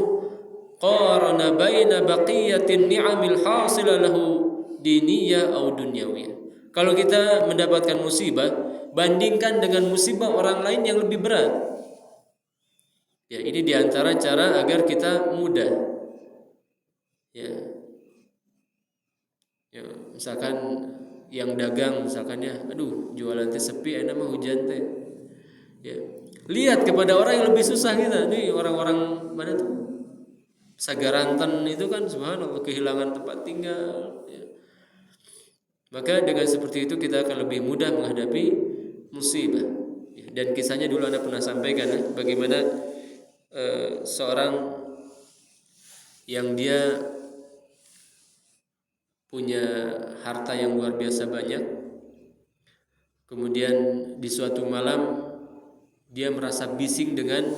qarana baina baqiyatin ni'amil hasila lahu diniyah au dunyawiyah. Kalau kita mendapatkan musibah, bandingkan dengan musibah orang lain yang lebih berat. Ya, ini diantara cara agar kita mudah. Ya, ya misalkan yang dagang misalkan ya, aduh jualan teh sepi, enak mah hujan teh. Ya, lihat kepada orang yang lebih susah kita. Nih orang-orang mana tuh? Sagaranten itu kan subhanallah kehilangan tempat tinggal. Ya. Maka dengan seperti itu kita akan lebih mudah menghadapi musibah. Ya, dan kisahnya dulu Anda pernah sampaikan ya, bagaimana seorang yang dia punya harta yang luar biasa banyak, kemudian di suatu malam dia merasa bising dengan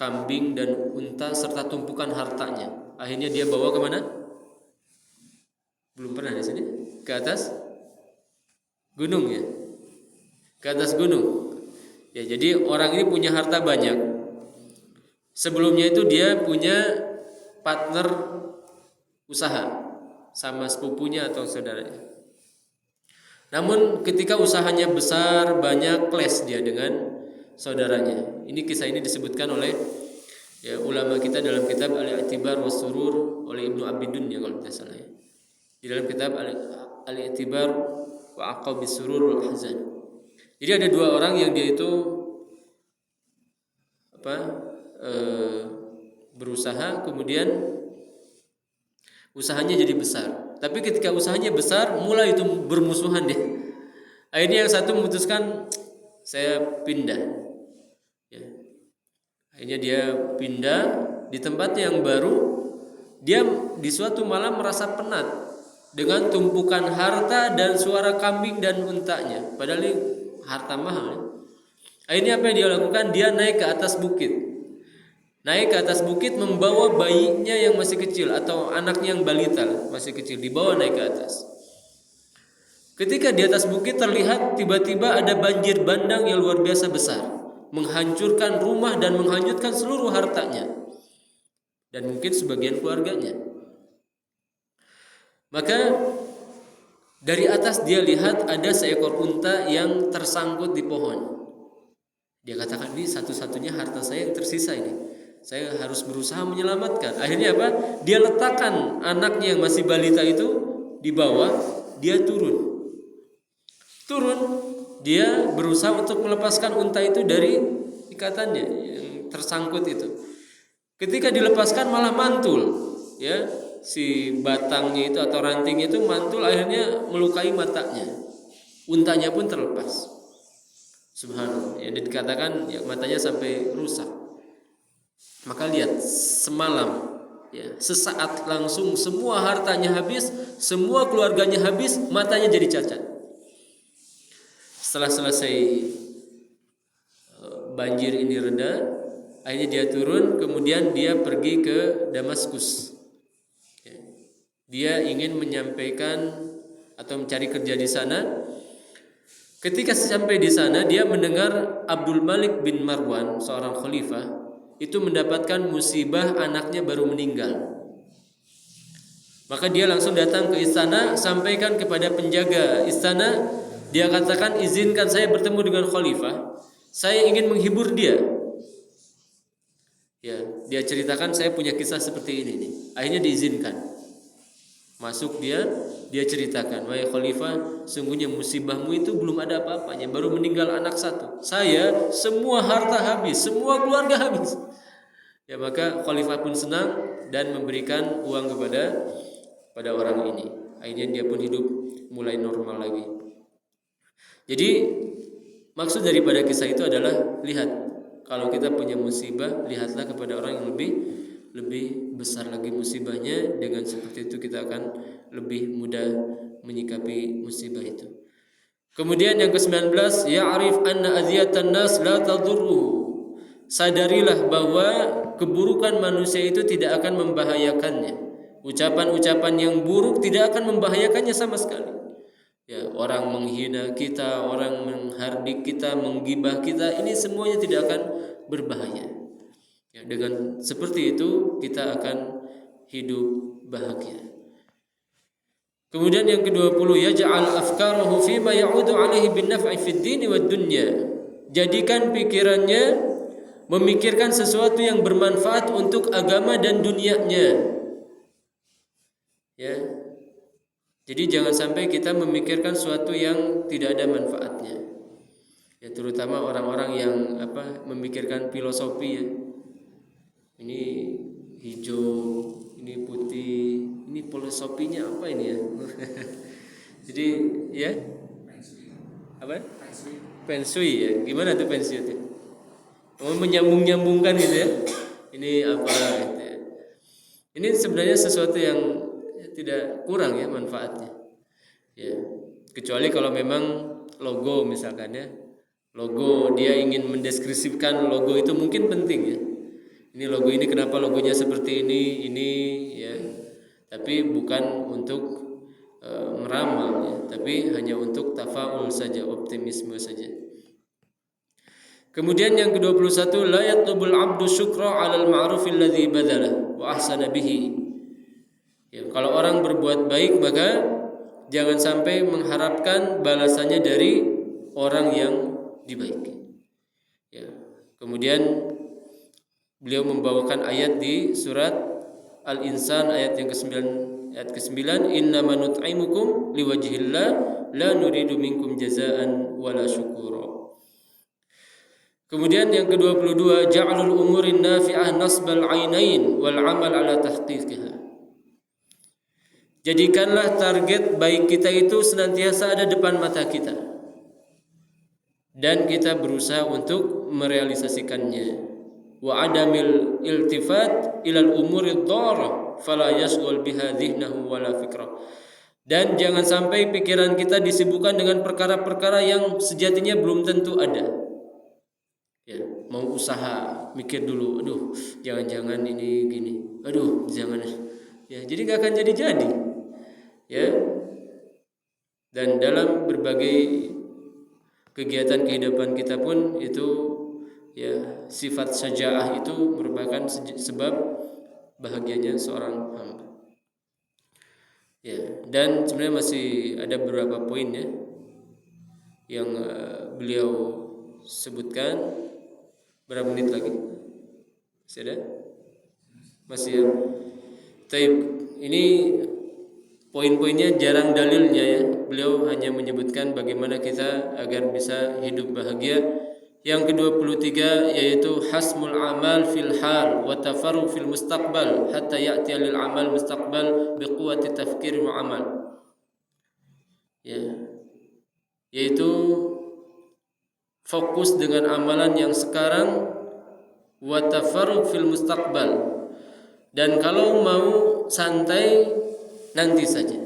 kambing dan unta serta tumpukan hartanya. Akhirnya dia bawa kemana? Belum pernah di sini? Ke atas gunung ya? Ke atas gunung. Ya, jadi orang ini punya harta banyak. Sebelumnya itu dia punya partner usaha sama sepupunya atau saudaranya. Namun ketika usahanya besar, banyak clash dia dengan saudaranya. Ini kisah ini disebutkan oleh ya ulama kita dalam kitab Al-I'tibar was Surur oleh Ibnu Abidun ya kalau tidak salah ya. Di dalam kitab Al-I'tibar wa Aqabis Surur wal Hazan. Jadi ada dua orang yang dia itu berusaha, kemudian usahanya jadi besar. Tapi ketika usahanya besar, mulai itu bermusuhan dia. Akhirnya yang satu memutuskan saya pindah. Ya. Akhirnya dia pindah di tempat yang baru. Dia di suatu malam merasa penat dengan tumpukan harta dan suara kambing dan untanya. Padahal ini harta mahal. Ya. Akhirnya apa yang dia lakukan? Dia naik ke atas bukit. Naik ke atas bukit membawa bayinya yang masih kecil atau anaknya yang balita masih kecil, dibawa naik ke atas. Ketika di atas bukit terlihat tiba-tiba ada banjir bandang yang luar biasa besar, menghancurkan rumah dan menghanyutkan seluruh hartanya dan mungkin sebagian keluarganya. Maka dari atas dia lihat ada seekor unta yang tersangkut di pohon. Dia katakan, ini satu-satunya harta saya yang tersisa ini. Saya harus berusaha menyelamatkan. Akhirnya apa? Dia letakkan anaknya yang masih balita itu di bawah. Dia turun. Dia berusaha untuk melepaskan unta itu dari ikatannya yang tersangkut itu. Ketika dilepaskan malah mantul. Ya, si batangnya itu atau rantingnya itu mantul, akhirnya melukai matanya. Untanya pun terlepas. Subhanallah, ya dikatakan ya matanya sampai rusak. Maka lihat semalam ya sesaat langsung semua hartanya habis, semua keluarganya habis, matanya jadi cacat. Setelah selesai banjir ini reda, akhirnya dia turun, kemudian dia pergi ke Damaskus. Ya. Dia ingin menyampaikan atau mencari kerja di sana. Ketika sampai di sana, dia mendengar Abdul Malik bin Marwan, seorang khalifah, itu mendapatkan musibah anaknya baru meninggal. Maka dia langsung datang ke istana, sampaikan kepada penjaga istana, dia katakan, izinkan saya bertemu dengan khalifah, saya ingin menghibur dia. Ya, dia ceritakan saya punya kisah seperti ini nih. Akhirnya diizinkan. Masuk dia ceritakan, wahai khalifah, sungguhnya musibahmu itu belum ada apa-apanya, baru meninggal anak satu. Saya semua harta habis, semua keluarga habis. Ya, maka khalifah pun senang dan memberikan uang kepada orang ini. Akhirnya dia pun hidup mulai normal lagi. Jadi maksud daripada kisah itu adalah lihat, kalau kita punya musibah, lihatlah kepada orang yang lebih besar lagi musibahnya. Dengan seperti itu kita akan lebih mudah menyikapi musibah itu. Kemudian yang ke-19, ya'rif anna aziyatan nas la tadurruhu. Sadarilah bahwa keburukan manusia itu tidak akan membahayakannya. Ucapan-ucapan yang buruk tidak akan membahayakannya sama sekali. Ya, orang menghina kita, orang menghardik kita, menggibah kita, ini semuanya tidak akan berbahaya. Ya, dengan seperti itu kita akan hidup bahagia. Kemudian yang ke-20, yaj'al afkarahu fima ya'udu alaihi bin naf'i fid din wad dunya. Jadikan pikirannya memikirkan sesuatu yang bermanfaat untuk agama dan dunianya. Ya. Jadi jangan sampai kita memikirkan sesuatu yang tidak ada manfaatnya. Ya, terutama orang-orang yang memikirkan filosofi ya. Ini hijau, ini putih, ini filosofinya apa ini ya? Jadi ya apa? Pensui ya. Gimana tuh pensui itu? Mau menyambung-nyambungkan gitu ya. Ini apa gitu ya. Ini sebenarnya sesuatu yang tidak kurang ya manfaatnya. Ya. Kecuali kalau memang logo misalkan ya. Logo dia ingin mendeskripsikan logo itu mungkin penting ya. Ini logo ini kenapa logonya seperti ini ya. Tapi bukan untuk meramal ya, tapi hanya untuk tafaul saja, optimisme saja. Kemudian yang ke-21, la yatlubul 'abdu syukra 'alal ma'rufil ladzi badala wa ahsana bihi. Ya, kalau orang berbuat baik maka jangan sampai mengharapkan balasannya dari orang yang dibaiki. Ya. Kemudian beliau membawakan ayat di surat Al-Insan ayat yang ke-9, innama nut'imukum liwajhillah la nuridu minkum jazaan wala syukura. Kemudian yang ke-22, ja'alul umurin nafi'ah nasbal ainain wal 'amal ala tahqiqiha. Jadikanlah target baik kita itu senantiasa ada depan mata kita dan kita berusaha untuk merealisasikannya. Wa adamil iltifat ilal umurid dharah fala yashghal biha dhihnahu wala fikra. Dan jangan sampai pikiran kita disibukkan dengan perkara-perkara yang sejatinya belum tentu ada. Ya, mau usaha mikir dulu, aduh jangan-jangan ini gini, aduh jangan ya, jadi gak akan jadi ya. Dan dalam berbagai kegiatan kehidupan kita pun itu ya, sifat syaja'ah itu merupakan sebab bahagianya seorang hamba. Ya, dan sebenarnya masih ada beberapa poin ya yang beliau sebutkan. Berapa menit lagi? Masih ada? Masih ya. Taib, ini poin-poinnya jarang dalilnya ya. Beliau hanya menyebutkan bagaimana kita agar bisa hidup bahagia. Yang ke-23 yaitu hasmul amal fil hal wa tafarru fil mustaqbal hatta ya'ti lil amal mustaqbal biquwwati tafkir wa amal. Ya. Yaitu fokus dengan amalan yang sekarang wa tafarru fil mustaqbal, dan kalau mau santai nanti saja.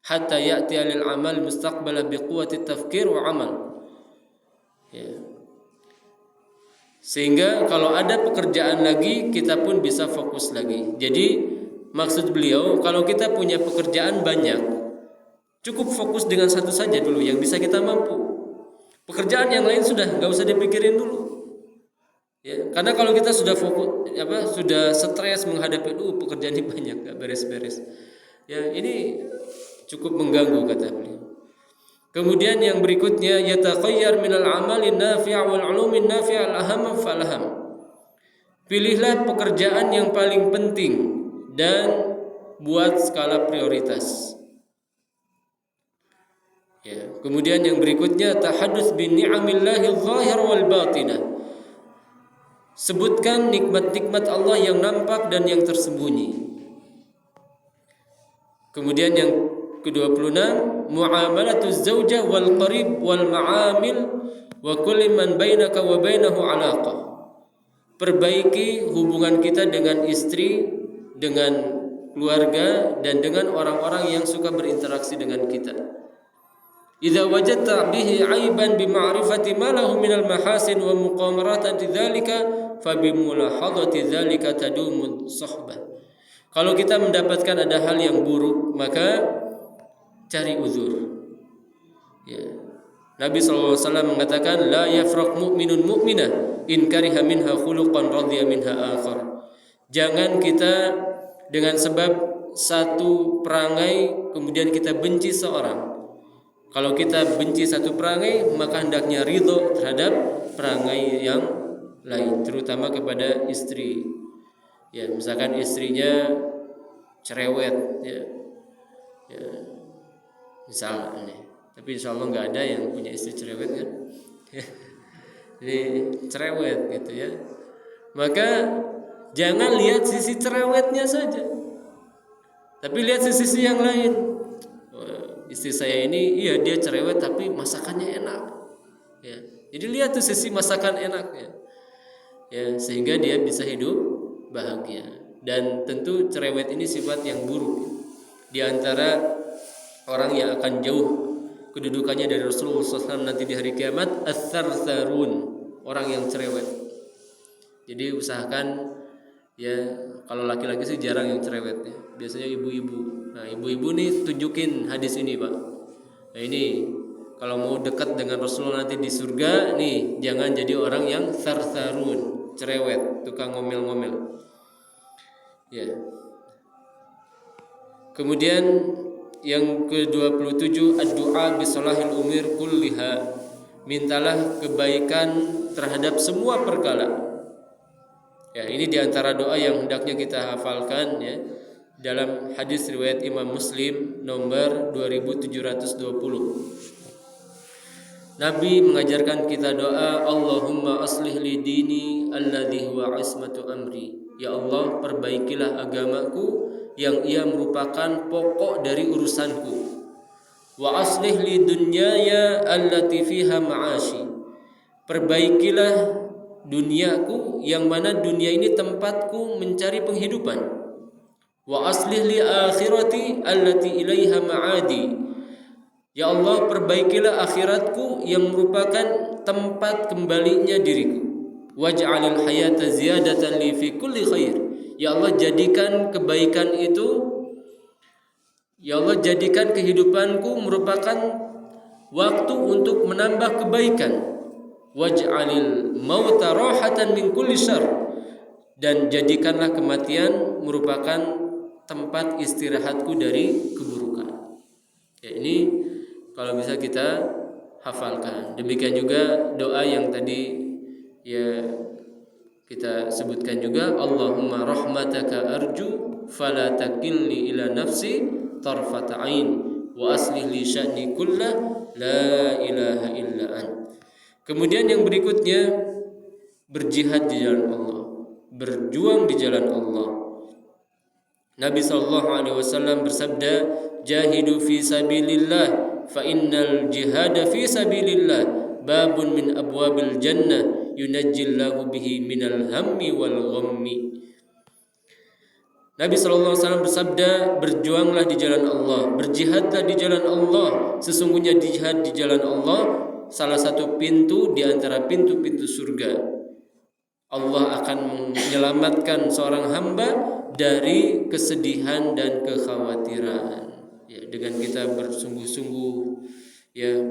Hatta ya'ti lil amal mustaqbala biquwwati tafkir wa amal. Ya. Sehingga kalau ada pekerjaan lagi kita pun bisa fokus lagi. Jadi maksud beliau kalau kita punya pekerjaan banyak, cukup fokus dengan satu saja dulu yang bisa kita mampu. Pekerjaan yang lain sudah nggak usah dipikirin dulu. Ya, karena kalau kita sudah fokus sudah stres menghadapi pekerjaan ini banyak nggak beres-beres. Ya, ini cukup mengganggu kata beliau. Kemudian yang berikutnya yatakhayyar minal amali nafi' wal 'ulumin nafi' al-aham falaham. Pilihlah pekerjaan yang paling penting dan buat skala prioritas. Ya, kemudian yang berikutnya tahadduts bi ni'amillahi adh-dhahir wal batinah. Sebutkan nikmat-nikmat Allah yang nampak dan yang tersembunyi. Kemudian yang ke-26 muamalatuz zaujah wal qarib wal ma'amil wa kulli man bainaka wa bainahu 'alaqah. Perbaiki hubungan kita dengan istri, dengan keluarga dan dengan orang-orang yang suka berinteraksi dengan kita. Idza wajadta bihi 'aiban bi ma'rifati ma lahu minal mahasin wa muqamarati dzalika fa bi mulahadati dzalika tadumu suhbah. Kalau kita mendapatkan ada hal yang buruk, maka cari uzur. Ya. Nabi SAW mengatakan la yafraq mu'minun mu'minah in kariha minha khuluqan radhiya minha akhar. Jangan kita dengan sebab satu perangai kemudian kita benci seorang. Kalau kita benci satu perangai, maka hendaknya ridho terhadap perangai yang lain, terutama kepada istri. Ya, misalkan istrinya cerewet, ya, misalnya. Tapi insya Allah nggak ada yang punya istri cerewet kan? Jadi cerewet gitu ya. Maka jangan lihat sisi cerewetnya saja, tapi lihat sisi yang lain. Istri saya ini, iya dia cerewet tapi masakannya enak. Ya, jadi lihat tuh sisi masakan enaknya. Ya, sehingga dia bisa hidup bahagia. Dan tentu cerewet ini sifat yang buruk. Di antara orang yang akan jauh kedudukannya dari Rasulullah SAW nanti di hari kiamat, ats-tsarsarun, orang yang cerewet. Jadi usahakan ya, kalau laki-laki sih jarang yang cerewet ya. Biasanya ibu-ibu. Nah, ibu-ibu nih tunjukin hadis ini, Pak. Nah, ini kalau mau dekat dengan Rasulullah nanti di surga nih, jangan jadi orang yang sarsarun, cerewet, tukang ngomel-ngomel. Ya. Kemudian yang ke-27, ad-du'a bi salahil umur kulliha. Mintalah kebaikan terhadap semua perkara. Ya, ini diantara doa yang hendaknya kita hafalkan ya. Dalam hadis riwayat Imam Muslim nomor 2720. Nabi mengajarkan kita doa, Allahumma aslih li dini alladhi huwa ismatu amri. Ya Allah, perbaikilah agamaku yang ia merupakan pokok dari urusanku. Wa aslih li dunyaya allati fiha ma'ashi. Perbaikilah duniaku yang mana dunia ini tempatku mencari penghidupan. Wa aslih li akhirati allati ilaiha ma'adi. Ya Allah, perbaikilah akhiratku yang merupakan tempat kembalinya diriku. Waj'alil hayata ziyadatan li fi kulli khair. Ya Allah, jadikan kebaikan itu, ya Allah, jadikan kehidupanku merupakan waktu untuk menambah kebaikan. Waj'alil mauta rahatan min kulli syarr. Dan jadikanlah kematian merupakan tempat istirahatku dari keburukan. Ya, ini kalau bisa kita hafalkan. Demikian juga doa yang tadi ya kita sebutkan juga, Allahumma rahmataka arju fala takilni ila nafsi tarfata ain wa aslih li sya'ni kullah la ilaha illa an. Kemudian yang berikutnya, berjihad di jalan Allah, berjuang di jalan Allah. Nabi SAW bersabda, jahidu fi sabilillah fa innal jihada fi sabilillah babun min abwabil jannah yunajjillahu bihi minal hammi wal ghammi. Nabi SAW bersabda, berjuanglah di jalan Allah, berjihadlah di jalan Allah. Sesungguhnya jihad di jalan Allah salah satu pintu di antara pintu-pintu surga. Allah akan menyelamatkan seorang hamba dari kesedihan dan kekhawatiran. Ya, dengan kita bersungguh-sungguh, ya,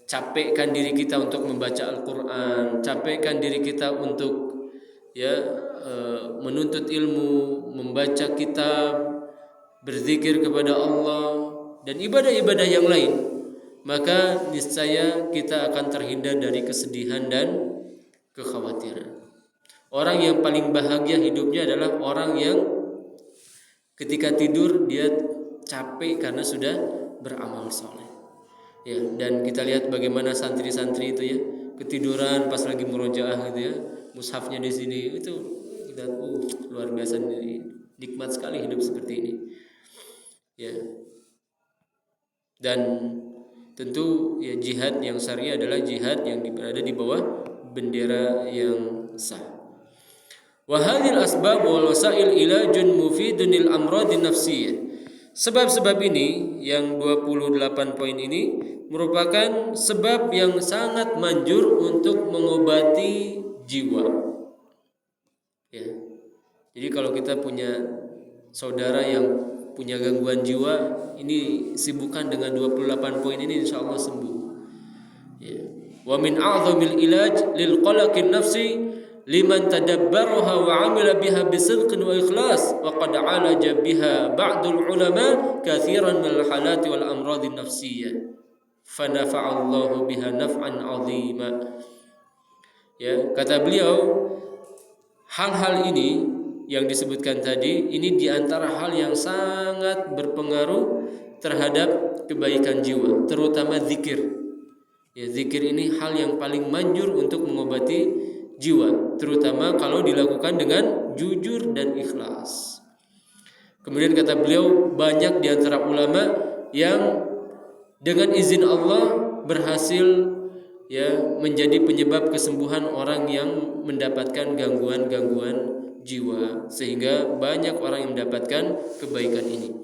capekkan diri kita untuk membaca Al-Quran, capekkan diri kita untuk ya menuntut ilmu, membaca kitab, berzikir kepada Allah dan ibadah-ibadah yang lain, maka niscaya kita akan terhindar dari kesedihan dan kekhawatiran. Orang yang paling bahagia hidupnya adalah orang yang ketika tidur dia capek karena sudah beramal soleh. Ya, dan kita lihat bagaimana santri-santri itu ya, ketiduran pas lagi murojaah gitu ya, mushafnya di sini, itu kita luar biasa, nikmat sekali hidup seperti ini. Ya. Dan tentu ya, jihad yang syar'i adalah jihad yang berada di bawah bendera yang sah. Wa hadhil asbab wal wasail ilajun mufidun lil amradin nafsiyah. Sebab-sebab ini yang 28 poin ini merupakan sebab yang sangat manjur untuk mengobati jiwa. Ya. Jadi kalau kita punya saudara yang punya gangguan jiwa, ini sibukkan dengan 28 poin ini, insyaallah sembuh. Ya. Wa min a'zamil ilaj lil qalaqin nafsi liman tadabbaraha wa 'amila biha bisidqin wa ikhlas wa qad 'alaja biha ba'dul ulama katsiran min al-halati wal amrad an-nafsiyyah fa nafa'allahu biha naf'an 'azima. Ya, kata beliau, hal-hal ini yang disebutkan tadi ini diantara hal yang sangat berpengaruh terhadap kebaikan jiwa, terutama zikir. Ya, zikir ini hal yang paling manjur untuk mengobati jiwa, terutama kalau dilakukan dengan jujur dan ikhlas. Kemudian kata beliau, banyak diantara ulama yang dengan izin Allah berhasil menjadi penyebab kesembuhan orang yang mendapatkan gangguan-gangguan jiwa, sehingga banyak orang yang mendapatkan kebaikan ini.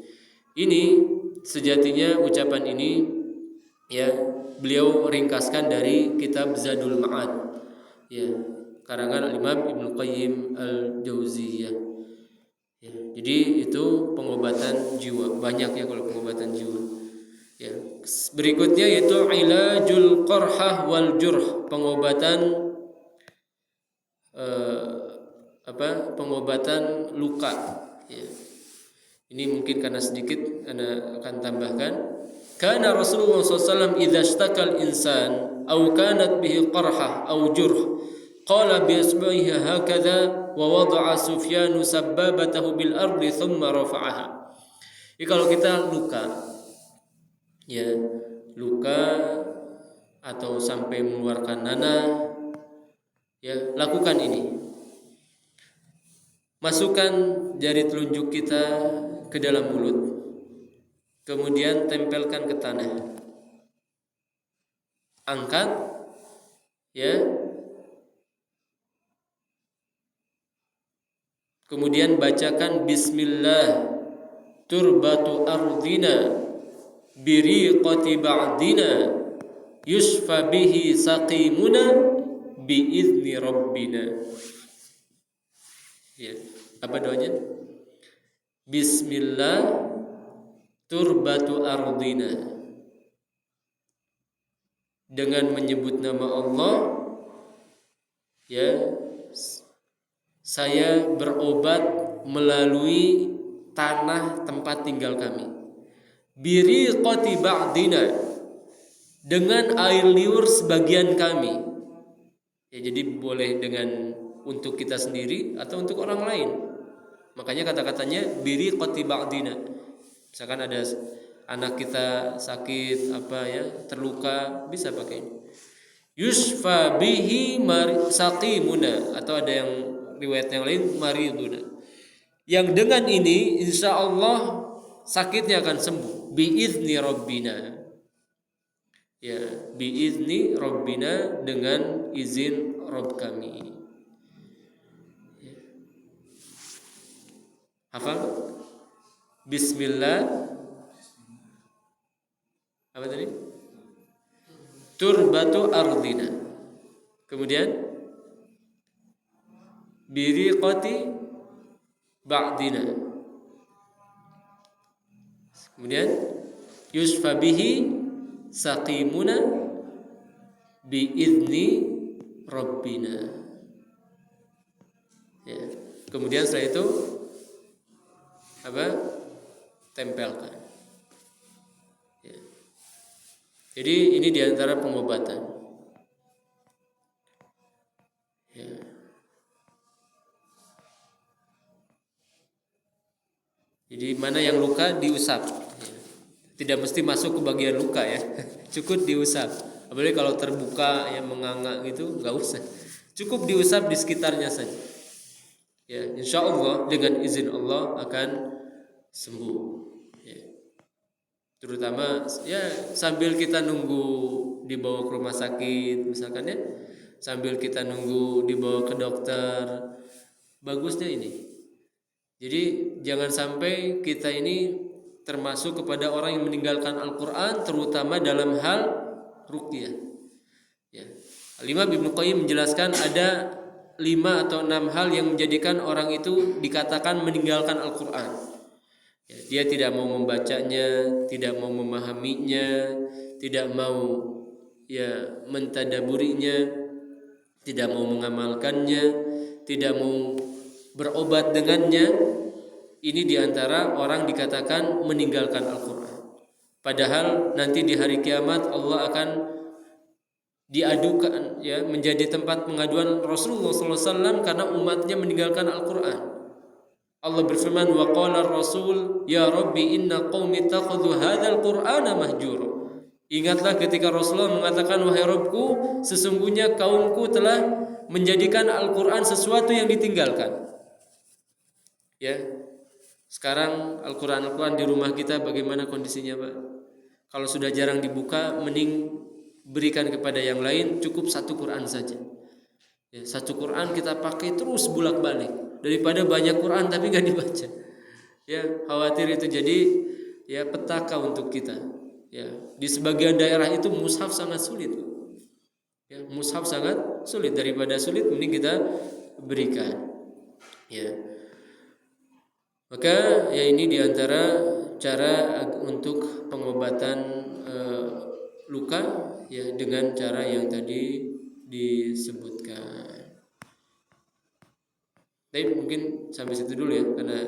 Ini sejatinya ucapan ini beliau ringkaskan dari kitab Zadul Ma'ad, karangan Imam Ibnu Qayyim Al-Jauziyah. Jadi itu pengobatan jiwa, banyak kalau pengobatan jiwa. Berikutnya yaitu ilajul qarhah wal jurh, pengobatan pengobatan luka. Ini mungkin karena sedikit Anda akan tambahkan. Kana Rasulullah SAW idza ishtaka al-insan aw kanat bihi qarhah aw jurh qala bi isba'ihi hakadha wa wada'a Sufyan sabbabatahu bil ardi thumma rafa'aha. Kalau kita luka atau sampai mengeluarkan nanah, lakukan ini. Masukkan jari telunjuk kita ke dalam mulut, kemudian tempelkan ke tanah. Angkat, kemudian bacakan Bismillah turbatu ardina biriqati ba'dina yusfa bihi saqimuna biizni rabbina. Apa doanya? Bismillah turbatu ardina, dengan menyebut nama Allah saya berobat melalui tanah tempat tinggal kami. Biriqati ba'dina, dengan air liur sebagian kami. Jadi boleh dengan untuk kita sendiri atau untuk orang lain. Makanya kata-katanya biriqati ba'dina. Misalkan ada anak kita sakit terluka, bisa pakai yusfa bihi saqimuna, atau ada yang riwayat yang lain mariduna, yang dengan ini insya Allah sakitnya akan sembuh biizni rabbina. Biizni rabbina, dengan izin Rabb kami. Hafal? Bismillah apa tadi? Turbatu ardina. Kemudian biriqati ba'dina. Kemudian yusfa bihi saqimuna biizni rabbina. Kemudian setelah itu tempelkan. Jadi ini diantara pengobatan. Jadi mana yang luka diusap. Tidak mesti masuk ke bagian luka cukup diusap. Apalagi kalau terbuka menganga gitu, nggak usah. Cukup diusap di sekitarnya saja. Insya Allah dengan izin Allah akan sembuh. Terutama sambil kita nunggu dibawa ke rumah sakit, misalkan sambil kita nunggu dibawa ke dokter, bagusnya ini. Jadi jangan sampai kita ini termasuk kepada orang yang meninggalkan Al-Quran, terutama dalam hal ruqyah. Imam Ibnu Qayyim menjelaskan ada 5 atau 6 hal yang menjadikan orang itu dikatakan meninggalkan Al-Quran. Dia tidak mau membacanya, tidak mau memahaminya, tidak mau mentadaburinya, tidak mau mengamalkannya. tidak mau berobat dengannya, ini diantara orang dikatakan meninggalkan Al-Quran. Padahal nanti di hari kiamat Allah akan diadukan, ya, menjadi tempat pengaduan Rasulullah SAW karena umatnya meninggalkan Al-Quran. Allah berfirman, wa qala ar-rasul ya rabbi inna qaumi takhudhu hadzal qur'ana mahjura. Ingatlah ketika Rasulullah mengatakan, wahai Rabbku, sesungguhnya kaumku telah menjadikan Al-Quran sesuatu yang ditinggalkan. Ya, sekarang Al-Quran di rumah kita bagaimana kondisinya, Pak? Kalau sudah jarang dibuka, mending berikan kepada yang lain, cukup satu Quran saja. Ya, satu Quran kita pakai terus bolak-balik daripada banyak Quran tapi nggak dibaca. Ya, khawatir itu jadi ya petaka untuk kita. Ya, di sebagian daerah itu mushaf sangat sulit. Ya, mushaf sangat sulit, daripada sulit mending kita berikan. Ya. Maka ya ini diantara cara untuk pengobatan luka, ya, dengan cara yang tadi disebutkan. Tapi mungkin sampai situ dulu ya, karena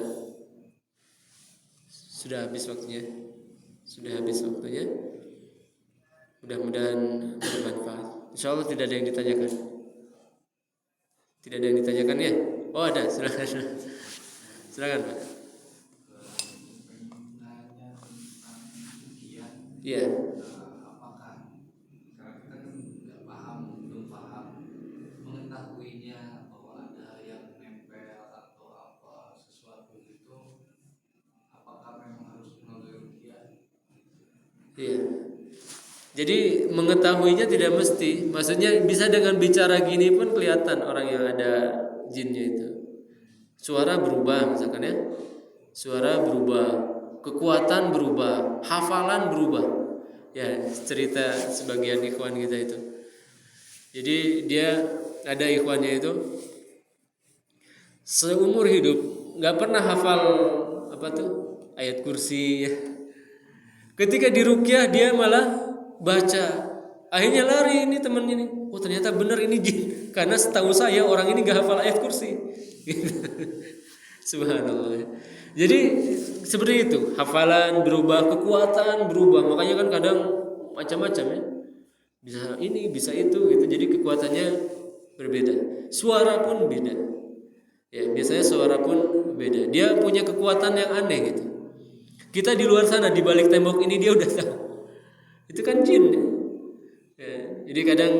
sudah habis waktunya. Mudah-mudahan bermanfaat. Insya Allah tidak ada yang ditanyakan. Tidak ada yang ditanyakan ya? Oh ada, silakan. Silakan Pak. Iya. Apakah karena kita kan nggak paham, belum paham mengetahuinya bahwa ada yang nempel atau apa sesuatu itu, apakah memang harus melalui ruqyah? Iya. Jadi mengetahuinya tidak mesti. Maksudnya bisa dengan bicara gini pun kelihatan orang yang ada jinnya itu. Suara berubah misalkan ya. Suara berubah, kekuatan berubah, hafalan berubah. Ya, cerita sebagian ikhwan kita itu. Jadi dia ada ikhwannya itu seumur hidup nggak pernah hafal apa tuh ayat kursi ya. Ketika diruqyah dia malah baca. Akhirnya lari ini temannya nih. Oh ternyata benar ini jin. Karena setahu saya orang ini nggak hafal ayat kursi. Subhanallah. Jadi seperti itu, hafalan berubah, kekuatan berubah. Makanya kan kadang macam-macam ya. Bisa ini, bisa itu gitu. Jadi kekuatannya berbeda. Suara pun beda. Ya, biasanya suara pun beda. Dia punya kekuatan yang aneh gitu. Kita di luar sana di balik tembok ini dia udah tahu. Itu kan jin. Ya, jadi kadang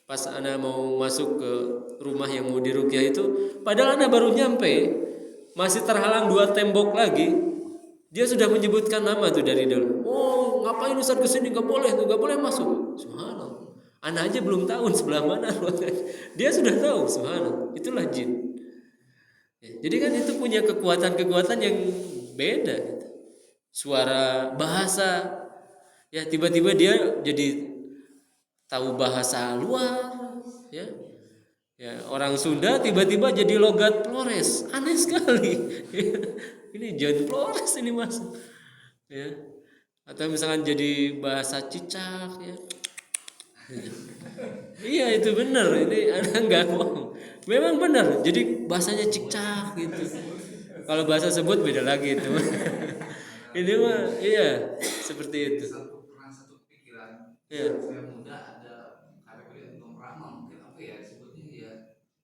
pas ana mau masuk ke rumah yang mau diruqyah itu, padahal ana baru nyampe, masih terhalang 2 tembok lagi, dia sudah menyebutkan nama tuh dari dalam. Oh, ngapain Ustaz kesini? Gak boleh tuh, gak boleh masuk. Subhanallah. Ana aja belum tahu sebelah mana. Dia sudah tahu, subhanallah. Itulah jin. Ya, jadi kan itu punya kekuatan-kekuatan yang beda gitu. Suara, bahasa, ya tiba-tiba dia jadi tahu bahasa luar, ya. Ya, orang Sunda tiba-tiba jadi logat Flores, aneh sekali. Ini John Flores ini mas, ya. Atau misalkan jadi bahasa Cicak, ya. Iya itu benar, ini anak nggak bohong. Memang benar, jadi bahasanya Cicak gitu. Kalau bahasa sebut beda lagi itu. Ini mah, iya seperti itu. Satu pikiran, Ya. saya muda ada kategori untuk ramal mungkin apa ya sebutnya ya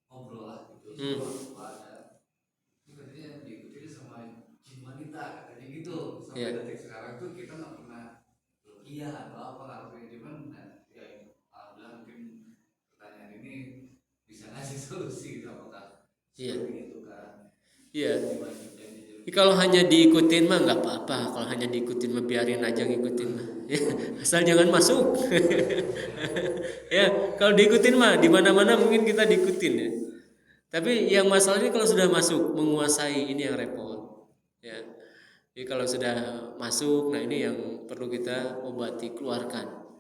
ngobrol lah gitu. Ada ini katanya diikuti sama jin wanita katanya gitu. Sampai detik sekarang tuh kita nggak pernah iya atau apa nggak cuman ya alhamdulillah mungkin pertanyaan ini bisa ngasih solusi gitu apakah seperti itu kan? Iya. Kalau hanya diikutin mah nggak apa-apa. Kalau hanya diikutin mah biarin aja ngikutin mah. Asal jangan masuk. Ya, kalau diikutin mah di mana-mana mungkin kita diikutin ya. Tapi yang masalahnya kalau sudah masuk menguasai ini yang repot. Ya. Jadi kalau sudah masuk, nah ini yang perlu kita obati, keluarkan.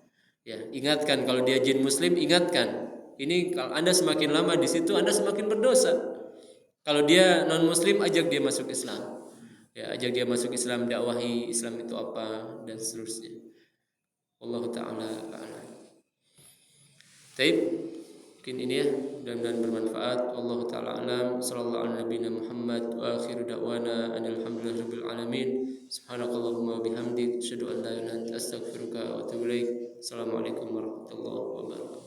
Ya, ingatkan kalau dia jin muslim, ingatkan. Ini kalau Anda semakin lama di situ Anda semakin berdosa. Kalau dia non muslim, ajak dia masuk Islam. Ya, ajak dia masuk Islam, dakwahi Islam itu apa dan seterusnya. Allah taala a'lam. Baik, Mungkin ini ya, mudah-mudahan bermanfaat. Wallahu taala alam. Sallallahu ala nabiyina Muhammad wa akhiru da'wana alhamdulillahirabbil alamin. Subhanakallahumma wa bihamdik asyhadu an la ilaha illa anta astaghfiruka wa atubu ilaik. Assalamualaikum warahmatullahi wabarakatuh.